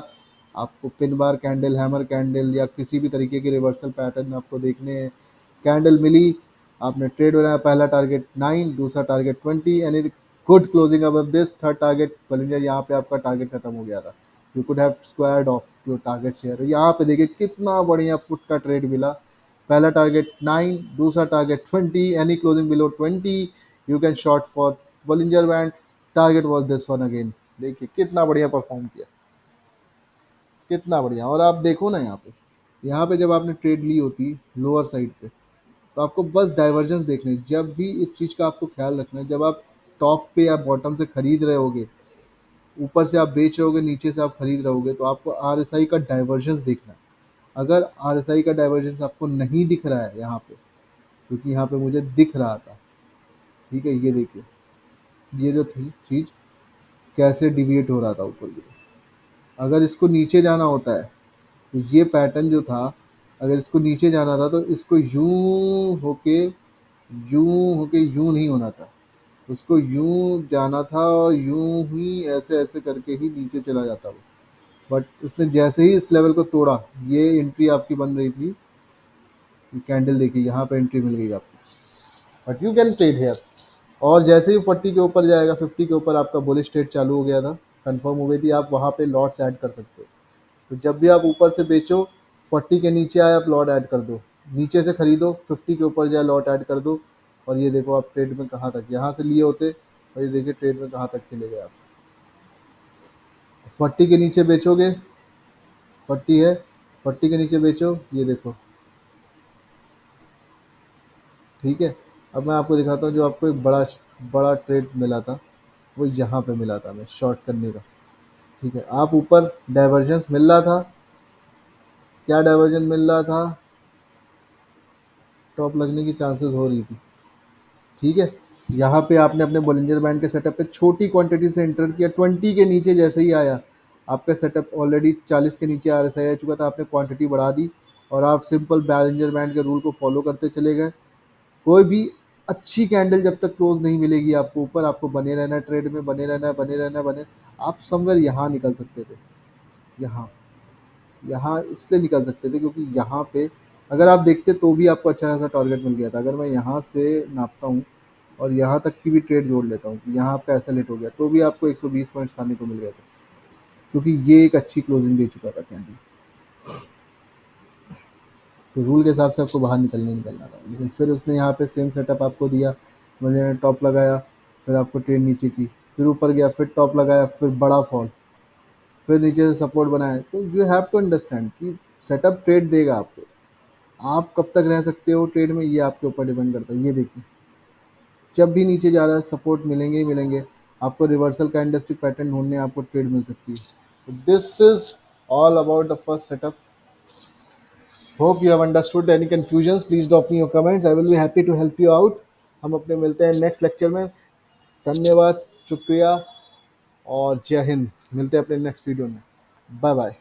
आपको pin bar candle, hammer candle या किसी भी तरीके के रिवर्सल पैटर्न आपको देखने हैं। कैंडल मिली, आपने ट्रेड बनाया, पहला टारगेट 9, दूसरा टारगेट 20, यानी good closing above this. Third target Bollinger, यहाँ पे आपका टारगेट खत्म हो गया था। You could have squared of your target share. यहाँ पे देखिए कितना बढ़िया पुट का ट्रेड मिला। पहला टारगेट 9, दूसरा target 20, any closing below 20 you can short for Bollinger band. Target was this one again. देखिए कितना बढ़िया परफॉर्म किया, कितना बढ़िया। और आप देखो ना यहाँ पे जब आपने ट्रेड ली होती लोअर साइड पे, तो आपको बस डाइवर्जेंस देखने हैं। जब भी इस चीज़ का आपको ख्याल रखना है, जब आप टॉप पे या बॉटम से खरीद रहे होगे, ऊपर से आप बेच रहे होगे, नीचे से आप खरीद रहे होगे, तो आपको आरएसआई का डाइवर्जेंस देखना है। अगर आरएसआई का डाइवर्जेंस आपको नहीं दिख रहा है यहाँ पे, क्योंकि यहाँ पे मुझे दिख रहा था, ठीक है, ये देखिए ये जो थी चीज़ कैसे डिविएट हो रहा था ऊपर की तरफ। अगर इसको नीचे जाना होता है, तो ये पैटर्न जो था, अगर इसको नीचे जाना था तो इसको यूं होके यूं नहीं होना था, उसको यूं जाना था और यूं ही ऐसे ऐसे करके ही नीचे चला जाता वो। बट उसने जैसे ही इस लेवल को तोड़ा, ये एंट्री आपकी बन रही थी, कैंडल देखिए यहाँ पे एंट्री मिल गई आपको, but you can trade here. और जैसे ही 40 के ऊपर जाएगा, 50 के ऊपर आपका बुलिश ट्रेड चालू हो गया था, कंफर्म हो गई थी, आप वहाँ पे लॉट्स ऐड कर सकते हो। तो जब भी आप ऊपर से बेचो, 40 के नीचे आए आप लॉट ऐड कर दो, नीचे से खरीदो 50 के ऊपर जाए लॉट ऐड कर दो। और ये देखो आप ट्रेड में कहाँ तक यहाँ से लिए होते, और ये देखिए ट्रेड में कहाँ तक चले गए आप। 40 के नीचे बेचोगे, 40 है, 40 के नीचे बेचो, ये देखो, ठीक है। अब मैं आपको दिखाता हूँ जो आपको एक बड़ा बड़ा ट्रेड मिला था, वो यहाँ पे मिला था हमें शॉर्ट करने का। ठीक है, आप ऊपर डाइवर्जेंस मिल रहा था, क्या डाइवर्जन मिल रहा था, टॉप लगने की चांसेस हो रही थी। ठीक है, यहाँ पे आपने अपने बॉलिंजर बैंड के सेटअप पे छोटी क्वांटिटी से एंटर किया, 20 के नीचे जैसे ही आया, आपका सेटअप ऑलरेडी 40 के नीचे आरएसआई आ चुका था, आपने क्वांटिटी बढ़ा दी और आप सिंपल बॉलिंजर बैंड के रूल को फॉलो करते चले गए। कोई भी अच्छी कैंडल जब तक क्लोज नहीं मिलेगी आपको ऊपर, आपको बने रहना है ट्रेड में, बने रहना है, बने रहना है, बने। आप समवेयर यहाँ निकल सकते थे, यहाँ यहाँ इसलिए निकल सकते थे क्योंकि यहाँ पे अगर आप देखते तो भी आपको अच्छा खासा टारगेट मिल गया था। अगर मैं यहाँ से नापता हूँ और यहाँ तक की भी ट्रेड जोड़ लेता हूँ कि यहाँ आपका ऐसा लेट हो गया, तो भी आपको 120 पॉइंट्स खाने को मिल गया था, क्योंकि ये एक अच्छी क्लोजिंग दे चुका था कैंडल। तो रूल के हिसाब से आपको बाहर निकलना था, लेकिन फिर उसने यहाँ पे सेम सेटअप आपको दिया। मैंने टॉप लगाया, फिर आपको ट्रेड नीचे की, फिर ऊपर गया, फिर टॉप लगाया, फिर बड़ा फॉल, फिर नीचे से सपोर्ट बनाया। तो यू हैव टू अंडरस्टैंड कि सेटअप ट्रेड देगा आपको, आप कब तक रह सकते हो ट्रेड में, ये आपके ऊपर डिपेंड करता है। ये देखिए जब भी नीचे जा रहा है सपोर्ट मिलेंगे ही मिलेंगे, आपको रिवर्सल कैंडलस्टिक पैटर्न ढूंढने, आपको ट्रेड मिल सकती है। This is all about the first setup. Hope you have understood. Any confusion please drop me your comments, I will be happy to help you out. हम अपने मिलते हैं नेक्स्ट लेक्चर में। धन्यवाद, शुक्रिया और जय हिंद। मिलते हैं अपने नेक्स्ट वीडियो में। Bye bye.